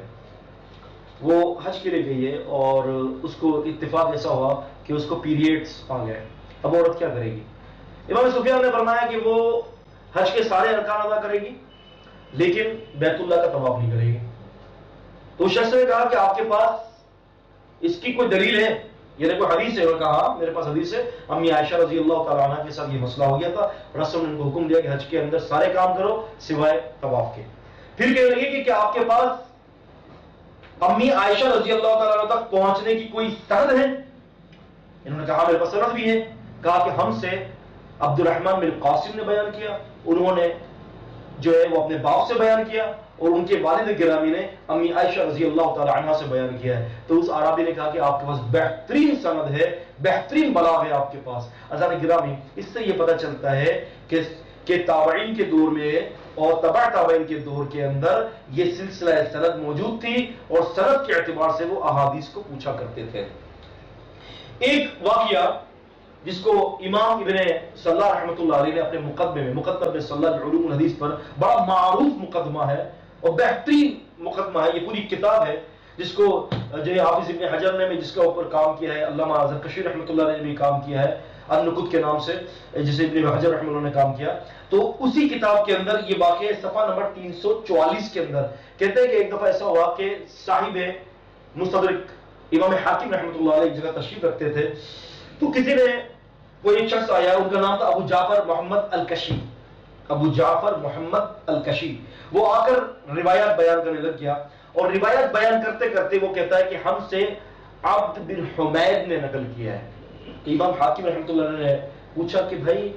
وہ حج کے لیے گئی ہے اور اس کو اتفاق ایسا ہوا کہ اس کو پیریڈز آ گئے، اب عورت کیا کرے گی؟ امام سفیان نے فرمایا کہ وہ حج کے سارے ارکان ادا کرے گی لیکن بیت اللہ کا طواف نہیں کرے گی. تو اس شخص نے کہا کہ آپ کے پاس اس کی کوئی دلیل ہے؟ یعنی کوئی حدیث ہے؟ اور کہا میرے پاس حدیث ہے، امی عائشہ رضی اللہ تعالیٰ عنہ کے ساتھ یہ مسئلہ ہو گیا تھا، رسول نے ان کو حکم دیا کہ حج کے اندر سارے کام کرو سوائے طواف کے. پھر کہنے لگے کہ کیا آپ کے پاس امی عائشہ رضی اللہ تعالیٰ عنہ تک پہنچنے کی کوئی سند ہے؟ انہوں نے کہا میرے پاس سند بھی ہے. کہا کہ ہم سے عبد الرحمن بن قاسم نے بیان کیا، انہوں نے جو ہے وہ اپنے باپ سے بیان کیا، اور ان کے والد گرامی نے امی عائشہ رضی اللہ تعالی عنہ سے بیان کیا ہے. تو اس عربی نے کہا کہ آپ کے پاس بہترین سند ہے، بہترین بلاغ ہے آپ کے پاس. عزیزان گرامی اس سے یہ پتہ چلتا ہے کہ تابعین کے دور میں اور تبع تابعین کے دور کے اندر یہ سلسلہ سند موجود تھی، اور سند کے اعتبار سے وہ احادیث کو پوچھا کرتے تھے. ایک واقعہ جس کو امام ابن صلاح رحمۃ اللہ علیہ نے اپنے مقدمے میں، مقدمہ صلاح علوم الحدیث پر بڑا معروف مقدمہ ہے اور بہترین مقدمہ ہے، یہ پوری کتاب ہے جس کو جو ہے حافظ ابن حجر نے جس کے اوپر کام کیا ہے، علامہ زرکشی رحمۃ اللہ علیہ نے بھی کام کیا ہے النقد کے نام سے، جسے ابن حجر رحمۃ اللہ نے کام کیا. تو اسی کتاب کے اندر یہ واقعہ صفحہ نمبر 344 کے اندر کہتے ہیں کہ ایک دفعہ ایسا ہوا کہ صاحب مستدرک امام حاکم رحمۃ اللہ علیہ ایک جگہ تشریف رکھتے تھے، تو کسی نے کوئی ایک شخص آیا، ان کا نام تھا ابو جعفر محمد الکشی. ابو جعفر محمد الکشی وہ آ کر روایات بیان کرنے لگ گیا، اور روایات بیان کرتے کرتے وہ کہتا ہے کہ ہم سے عبد بن حمید نے نقل کیا ہے. امام حاکم رحمۃ اللہ علیہ نے پوچھا کہ بھائی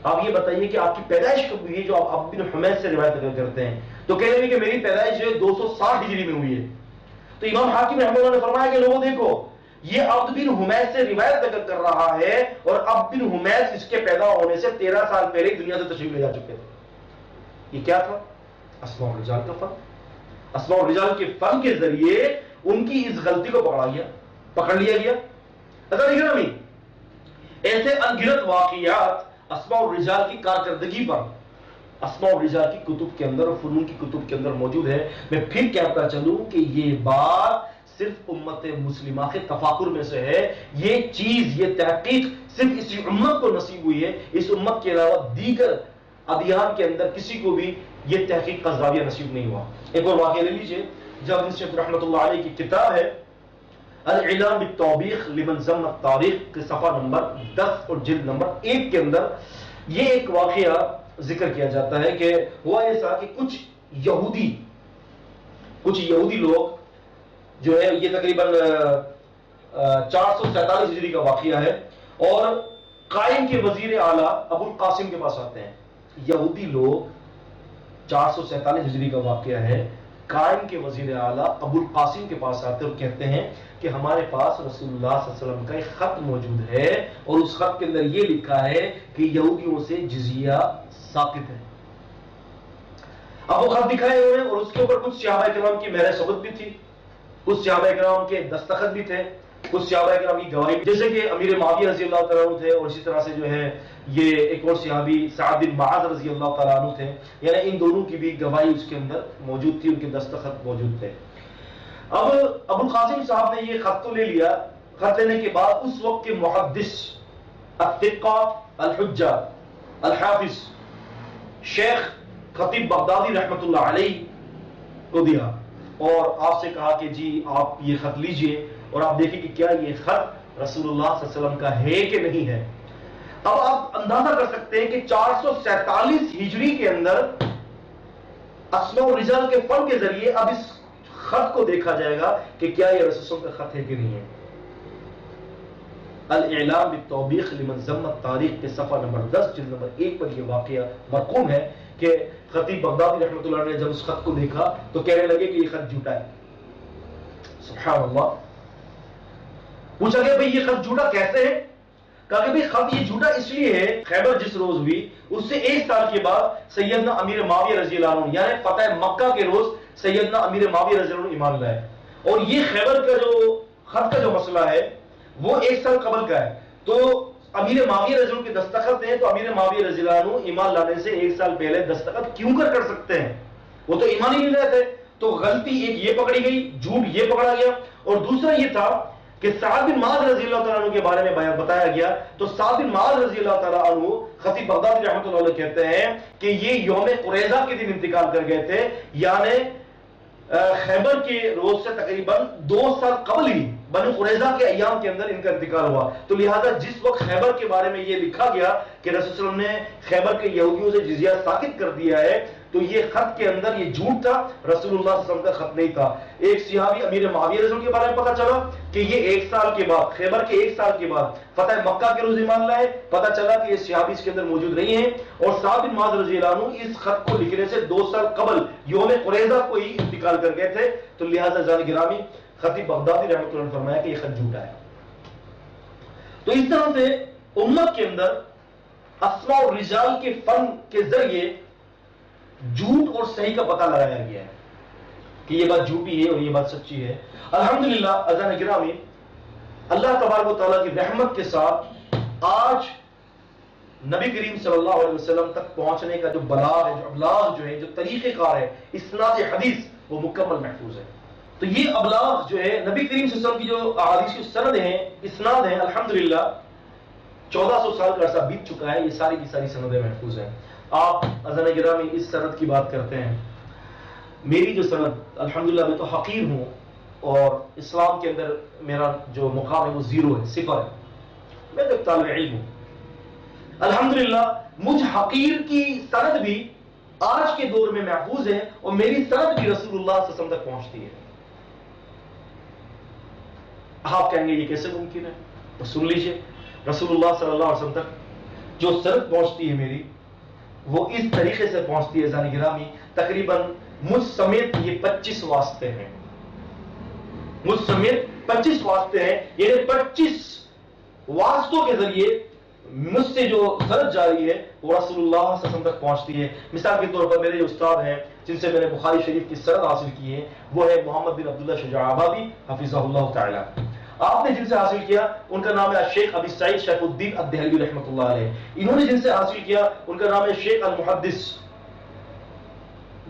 آپ یہ بتائیے کہ آپ کی پیدائش کب ہوئی ہے جو آپ عبد بن حمید سے روایت نقل کرتے ہیں؟ تو کہنے لگے کہ میری پیدائش جو ہے 260 ہجری میں ہوئی ہے. تو امام حاکم رحمۃ اللہ نے فرمایا کہ لوگوں دیکھو یہ عبد بن حمید سے روایت نقل کر رہا ہے، اور عبد بن حمید اس کے پیدا ہونے سے 13 سال پہلے دنیا سے تشریف لے جا چکے تھے. یہ کیا تھا؟ اسماء الرجال کا فن. اسماء الرجال کے فن کے ذریعے ان کی اس غلطی کو پکڑ لیا گیا. ایسے انگنت واقعات اسماء الرجال کی کارکردگی پر اسماء الرجال کی کتب کے اندر اور فنون کی کتب کے اندر موجود ہے. میں پھر کہتا چلوں کہ یہ بات صرف امت مسلمہ کے تفاخر میں سے ہے. یہ چیز، یہ تحقیق صرف اسی امت کو نصیب ہوئی ہے. اس امت کے علاوہ دیگر ادیان کے اندر کسی کو بھی یہ تحقیق کا زاویہ نصیب نہیں ہوا۔ ایک اور واقعہ لے لیجئے، جب شیخ رحمۃ اللہ علیہ کی کتاب ہے الاعلام بالتوبیخ لمن ضم التاریخ کے صفحہ نمبر 10 اور جلد نمبر 1 کے اندر یہ ایک واقعہ ذکر کیا جاتا ہے کہ ہوا ایسا کہ کچھ یہودی لوگ جو ہے، یہ تقریباً 447 ہجری کا واقعہ ہے، اور قائم کے وزیر اعلیٰ ابو القاسم کے پاس آتے ہیں۔ یہودی لوگ 447 ہجری کا واقعہ ہے، قائم کے وزیر اعلیٰ ابو القاسم کے پاس آتے ہیں اور کہتے ہیں کہ ہمارے پاس رسول اللہ صلی اللہ علیہ وسلم کا ایک خط موجود ہے، اور اس خط کے اندر یہ لکھا ہے کہ یہودیوں سے جزیہ ساقط ہے۔ اب وہ خط دکھائے ہوئے ہیں، اور اس کے اوپر کچھ صحابہ کرام کی مہر ثبت بھی تھی، کچھ صحابہ کرام کے دستخط بھی تھے، کچھ صحابہ کرام کی گواہی، جیسے کہ امیر معاویہ رضی اللہ تعالیٰ عنہ تھے، اور اسی طرح سے جو ہے یہ ایک اور صحابی سعد بن معاذ رضی اللہ تعالیٰ عنہ تھے، یعنی ان دونوں کی بھی گواہی اس کے اندر موجود تھی، ان کے دستخط موجود تھے۔ اب ابو القاسم صاحب نے یہ خط تو لے لیا، خط لینے کے بعد اس وقت کے محدث الثقہ الحجہ الحافظ شیخ خطیب بغدادی رحمۃ اللہ علیہ کو دیا، اور آپ سے کہا کہ جی آپ یہ خط لیجئے اور آپ دیکھیں کہ کیا یہ خط رسول اللہ صلی اللہ علیہ وسلم کا ہے کہ نہیں ہے۔ اب آپ اندازہ کر سکتے ہیں کہ 447 ہجری کے اندر اسماء الرجال کے فن کے ذریعے اب اس خط کو دیکھا جائے گا کہ کیا یہ رسول کا خط ہے کہ نہیں ہے۔ الاعلام بالتوبیخ لمن ضم التاریخ کے صفحہ نمبر 10 جلد نمبر 1 پر یہ واقعہ مرقوم ہے کہ خطیب بغدادی رحمۃ اللہ نے جب اس خط کو دیکھا تو کہنے لگے کہ یہ خط جھوٹا ہے۔ سبحان اللہ۔ پوچھا گیا بھئی یہ خط جھوٹا کیسے ہے؟ کہا کہ بھئی خط یہ جھوٹا اس لیے ہے، خیبر جس روز ہوئی اس سے 1 سال کے بعد سیدنا امیر معاویہ رضی اللہ عنہ یعنی فتح مکہ کے روز سیدنا امیر معاویہ رضی اللہ عنہ ایمان لائے، اور یہ خیبر کا جو خط کا جو مسئلہ ہے وہ 1 سال قبل کا ہے، تو امیر معاویہ رضی اللہ عنہ کے دستخط ہیں، تو امیر معاویہ رضی اللہ عنہ ایمان لانے سے 1 سال پہلے دستخط کیوں کر سکتے ہیں؟ وہ تو ایمان ہی نہیں لائے تھے۔ تو غلطی ایک یہ پکڑی گئی، جھوٹ یہ پکڑا گیا، اور دوسرا یہ تھا کہ سعد بن معاذ رضی اللہ تعالیٰ عنہ کے بارے میں بتایا گیا، تو سعد بن معاذ رضی اللہ تعالیٰ عنہ خطیب بغدادی رحمۃ اللہ علیہ کہتے ہیں کہ یہ یوم قریظہ کے دن انتقال کر گئے تھے، یعنی خیبر کے روز سے تقریباً 2 سال قبل ہی بنو قریظہ کے ایام کے اندر ان کا انتقال ہوا۔ تو لہذا جس وقت خیبر کے بارے میں یہ لکھا گیا کہ رسول صلی اللہ علیہ وسلم نے خیبر کے یہودیوں سے جزیہ ساقط کر دیا ہے، تو یہ خط کے اندر یہ جھوٹ تھا، رسول اللہ صلی اللہ علیہ وسلم کا خط نہیں تھا۔ ایک صحابی امیر معاویہ رضی اللہ عنہ کے بارے میں پتہ چلا کہ یہ 1 سال کے بعد، خیبر کے 1 سال کے بعد فتح مکہ کے روز ایمان لائے، پتہ چلا کہ یہ صحابی اس کے اندر موجود نہیں ہیں، اور سعد بن معاذ رضی اللہ عنہ اس خط کو لکھنے سے 2 سال قبل یوم قریظہ کو ہی انتقال کر گئے تھے۔ تو لہذا جان گرامی خطیب بغدادی رحمۃ اللہ نے فرمایا کہ یہ خط جھوٹا ہے۔ تو اس طرح سے امت کے اندر اسماء الرجال کے فن کے ذریعے جھوٹ اور صحیح کا پتہ لگایا گیا ہے کہ یہ بات جھوٹی ہے اور یہ بات سچی ہے۔ الحمدللہ اذان گرامی، اللہ تبارک و تعالیٰ کی رحمت کے ساتھ آج نبی کریم صلی اللہ علیہ وسلم تک پہنچنے کا جو بلاغ ہے، جو ابلاغ جو ہے، جو طریقہ کار ہے، اسناد حدیث وہ مکمل محفوظ ہے۔ تو یہ ابلاغ جو ہے نبی کریم صلی اللہ علیہ وسلم کی جو احادیث کی سند ہیں، اسناد ہیں، الحمدللہ 1400 سال کا عرصہ بیت چکا ہے، یہ ساری کی ساری سندیں محفوظ ہیں۔ آپ اذان گرامی اس سند کی بات کرتے ہیں، میری جو سند الحمدللہ میں تو حقیر ہوں، اور اسلام کے اندر میرا جو مقام ہے وہ 0 ہے، 0 ہے، میں تو ایک طالب علم ہوں۔ الحمدللہ مجھ حقیر کی سند بھی آج کے دور میں محفوظ ہے، اور میری سند بھی رسول اللہ صلی اللہ علیہ وسلم تک پہنچتی ہے۔ آپ کہیں گے یہ کیسے ممکن ہے؟ تو سن لیجئے، رسول اللہ صلی اللہ علیہ وسلم تک جو سند پہنچتی ہے میری، وہ اس طریقے سے پہنچتی ہے زانی گرامی، تقریباً مجھ سمیت یہ 25 واسطے ہیں، مجھ سمیت 25 واسطے ہیں، یعنی 25 واسطوں کے ذریعے مجھ سے جو سند جاری ہے وہ رسول اللہ صلی اللہ علیہ وسلم تک پہنچتی ہے۔ مثال کے طور پر میرے جو استاد ہیں جن سے میں نے بخاری شریف کی سند حاصل کی ہے، وہ ہے محمد بن عبداللہ شجاع آبادی حفظہ اللہ تعالی۔ آپ نے جن سے حاصل کیا ان کا نام ہے شیخ ابی سعید شیخ الدین الدہلوی رحمۃ اللہ علیہ۔ انہوں نے جن سے حاصل کیا ان کا نام ہے شیخ المحدث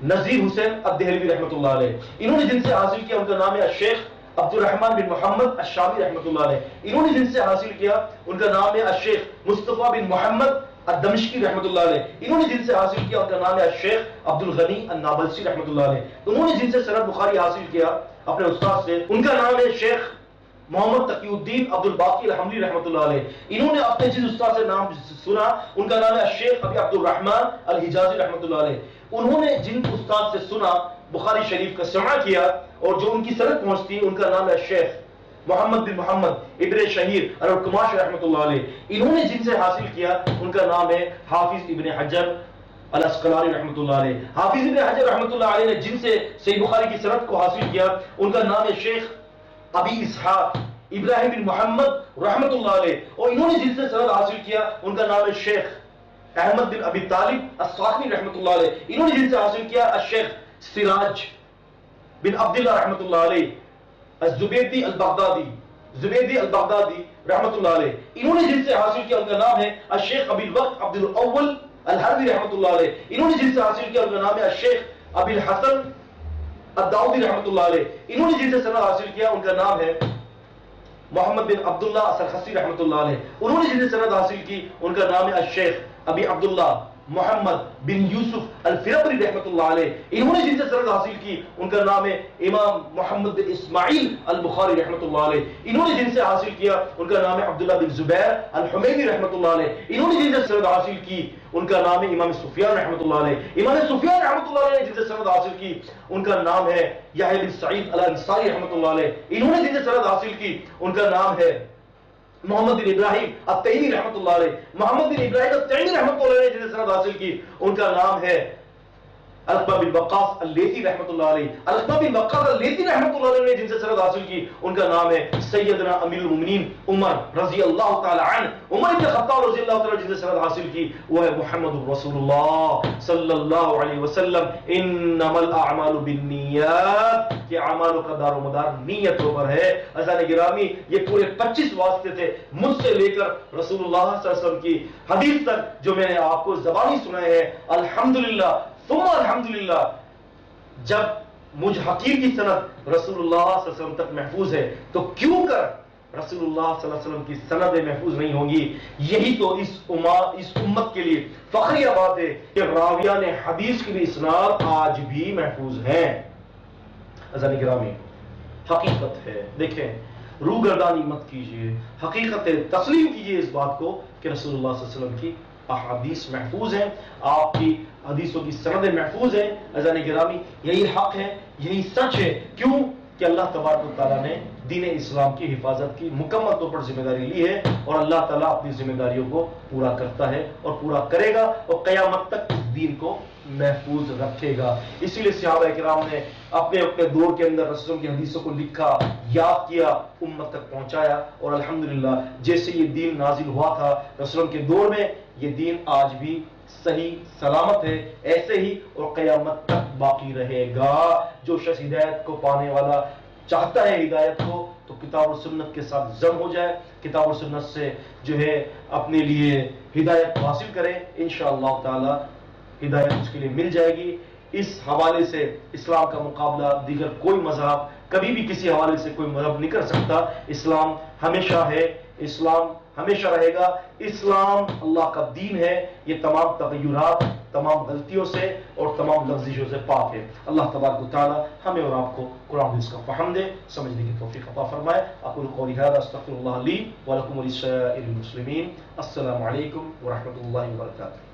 نذیر حسین الدہلوی رحمۃ اللہ علیہ۔ انہوں نے جن سے حاصل کیا ان کا نام ہے شیخ عبد الرحمن بن محمد الشامی رحمۃ اللہ علیہ۔ انہوں نے جن سے حاصل کیا ان کا نام ہے الشیخ مصطفیٰ بن محمد الدمشقی رحمۃ اللہ علیہ، انہوں نے جن سے حاصل کیا ان کا نام ہے الشیخ عبد الغنی النابلسی رحمۃ اللہ علیہ، انہوں نے جن سے سند بخاری حاصل کیا اپنے استاد سے ان کا نام ہے شیخ محمد تقی الدین عبد الباقی الحملی رحمۃ اللہ علیہ، انہوں نے اپنے جس استاد سے نام سنا ان کا نام ہے الشیخ ابی عبد الرحمن الحجازی رحمۃ اللہ علیہ، انہوں نے جن استاد سے سنا بخاری شریف کا سماع کیا اور جو ان کی سند پہنچتی ان کا نام ہے شیخ محمد بن محمد ابن شہیر الکماش رحمۃ اللہ علیہ، انہوں نے جن سے حاصل کیا ان کا نام ہے حافظ ابن حجر الاسقلانی رحمۃ اللہ علیہ، حافظ ابن حجر رحمۃ اللہ علیہ نے جن سے صحیح بخاری کی سند کو حاصل کیا ان کا نام ہے شیخ ابی اسحاق ابراہیم بن محمد رحمۃ اللہ علیہ، اور انہوں نے جن سے سند حاصل کیا ان کا نام ہے شیخ احمد بن ابی طالب الصاخنی رحمۃ اللہ علیہ، انہوں نے جن سے حاصل کیا الشیخ سراج بن عبداللہ رحمۃ اللہ علیہ الزبیدی البغدادی رحمۃ اللہ علیہ، انہوں نے جن سے حاصل کیا ان کا نام ہے الشیخ ابی الوقت عبد الاول الحربی رحمۃ اللہ علیہ، انہوں نے جن سے حاصل کیا ان کا نام ہے الشیخ ابی الحسن الداؤدی رحمۃ اللہ علیہ، انہوں نے جن سے سند حاصل کیا ان کا نام ہے محمد بن عبداللہ السرخسی رحمۃ اللہ علیہ، انہوں نے جن سے سند حاصل کی ان کا نام ہے الشیخ ابی عبداللہ محمد بن یوسف الفربری رحمۃ اللہ علیہ، انہوں نے جن سے سند حاصل کی ان کا نام ہے امام محمد بن اسماعیل البخاری رحمۃ اللہ علیہ، انہوں نے جن سے حاصل کیا ان کا نام ہے عبداللہ بن زبیر الحمیدی رحمۃ اللہ علیہ، انہوں نے جن سے سند حاصل کی ان کا نام ہے امام سفیان رحمۃ اللہ علیہ، امام سفیان رحمۃ اللہ علیہ نے جن سے سند حاصل کی ان کا نام ہے یحییٰ بن سعید الانصاری رحمۃ اللہ علیہ، انہوں نے جن سے سند حاصل کی ان کا نام ہے محمد بن ابراہیم التیمی رحمۃ اللہ علیہ، محمد بن ابراہیم التیمی رحمۃ اللہ علیہ نے جن سے سند حاصل کی ان کا نام ہے القمہ بن وقاص اللیثی رحمۃ اللہ علیہ، القمہ بن وقاص اللیثی رحمۃ اللہ علیہ نے جن سے سند حاصل کی ان کا نام ہے سیدنا امیر المؤمنین عمر رضی اللہ تعالی عنہ، عمر بن خطاب رضی اللہ تعالی عنہ جن سے سند حاصل کی وہ ہے محمد رسول اللہ صلی اللہ علیہ وسلم، انما الاعمال بالنیات، کہ اعمالوں کا دار و مدار نیتوں پر ہے۔ عزیزان گرامی، یہ پورے 25 واسطے تھے مجھ سے لے کر رسول اللہ صلی اللہ علیہ وسلم کی حدیث تک جو میں نے آپ کو زبانی سنائے ہیں۔ الحمدللہ ثم الحمدللہ، جب مجھ حقیر کی سند رسول اللہ صلی اللہ علیہ وسلم تک محفوظ ہے تو کیوں کر رسول اللہ صلی اللہ علیہ وسلم کی سندیں محفوظ نہیں ہوں گی؟ یہی تو اس امت کے لیے فخریہ بات ہے کہ راویان حدیث کی بھی اسناد آج بھی محفوظ ہیں۔ عزیزان گرامی، حقیقت ہے، دیکھیں، روگردانی مت کیجئے، حقیقت ہے، تسلیم کیجئے اس بات کو کہ رسول اللہ صلی اللہ علیہ وسلم کی احادیث محفوظ ہیں، آپ کی حدیثوں کی سندیں محفوظ ہیں۔ عزیزان گرامی، یہی حق ہے، یہی سچ ہے۔ کیوں کہ اللہ تبارک و تعالیٰ نے دین اسلام کی حفاظت کی مکمل طور پر ذمہ داری لی ہے، اور اللہ تعالیٰ اپنی ذمہ داریوں کو پورا کرتا ہے اور پورا کرے گا، اور قیامت تک اس دین کو محفوظ رکھے گا۔ اسی لیے صحابہ کرام نے اپنے اپنے دور کے اندر رسولوں کی حدیثوں کو لکھا، یاد کیا، امت تک پہنچایا، اور الحمدللہ جیسے یہ دین نازل ہوا تھا رسولوں کے دور میں، یہ دین آج بھی صحیح سلامت ہے، ایسے ہی اور قیامت تک باقی رہے گا۔ جو شخص ہدایت کو پانے والا چاہتا ہے ہدایت کو، تو کتاب و سنت کے ساتھ ضم ہو جائے، کتاب و سنت سے جو ہے اپنے لیے ہدایت حاصل کرے، انشاءاللہ تعالی ہدایت اس کے لیے مل جائے گی۔ اس حوالے سے اسلام کا مقابلہ دیگر کوئی مذہب کبھی بھی کسی حوالے سے کوئی مذہب نہیں کر سکتا۔ اسلام ہمیشہ ہے، اسلام ہمیشہ رہے گا، اسلام اللہ کا دین ہے، یہ تمام تغیرات، تمام غلطیوں سے اور تمام لغزشوں سے پاک ہے۔ اللہ تبارک و تعالی ہمیں اور آپ کو قرآن حدیث کا فہم دے، سمجھنے کی توفیق عطا فرمائے۔ اقول قولی ھذا استغفر اللہ لی ولکم ولسائر المسلمین۔ السلام علیکم ورحمۃ اللہ وبرکاتہ۔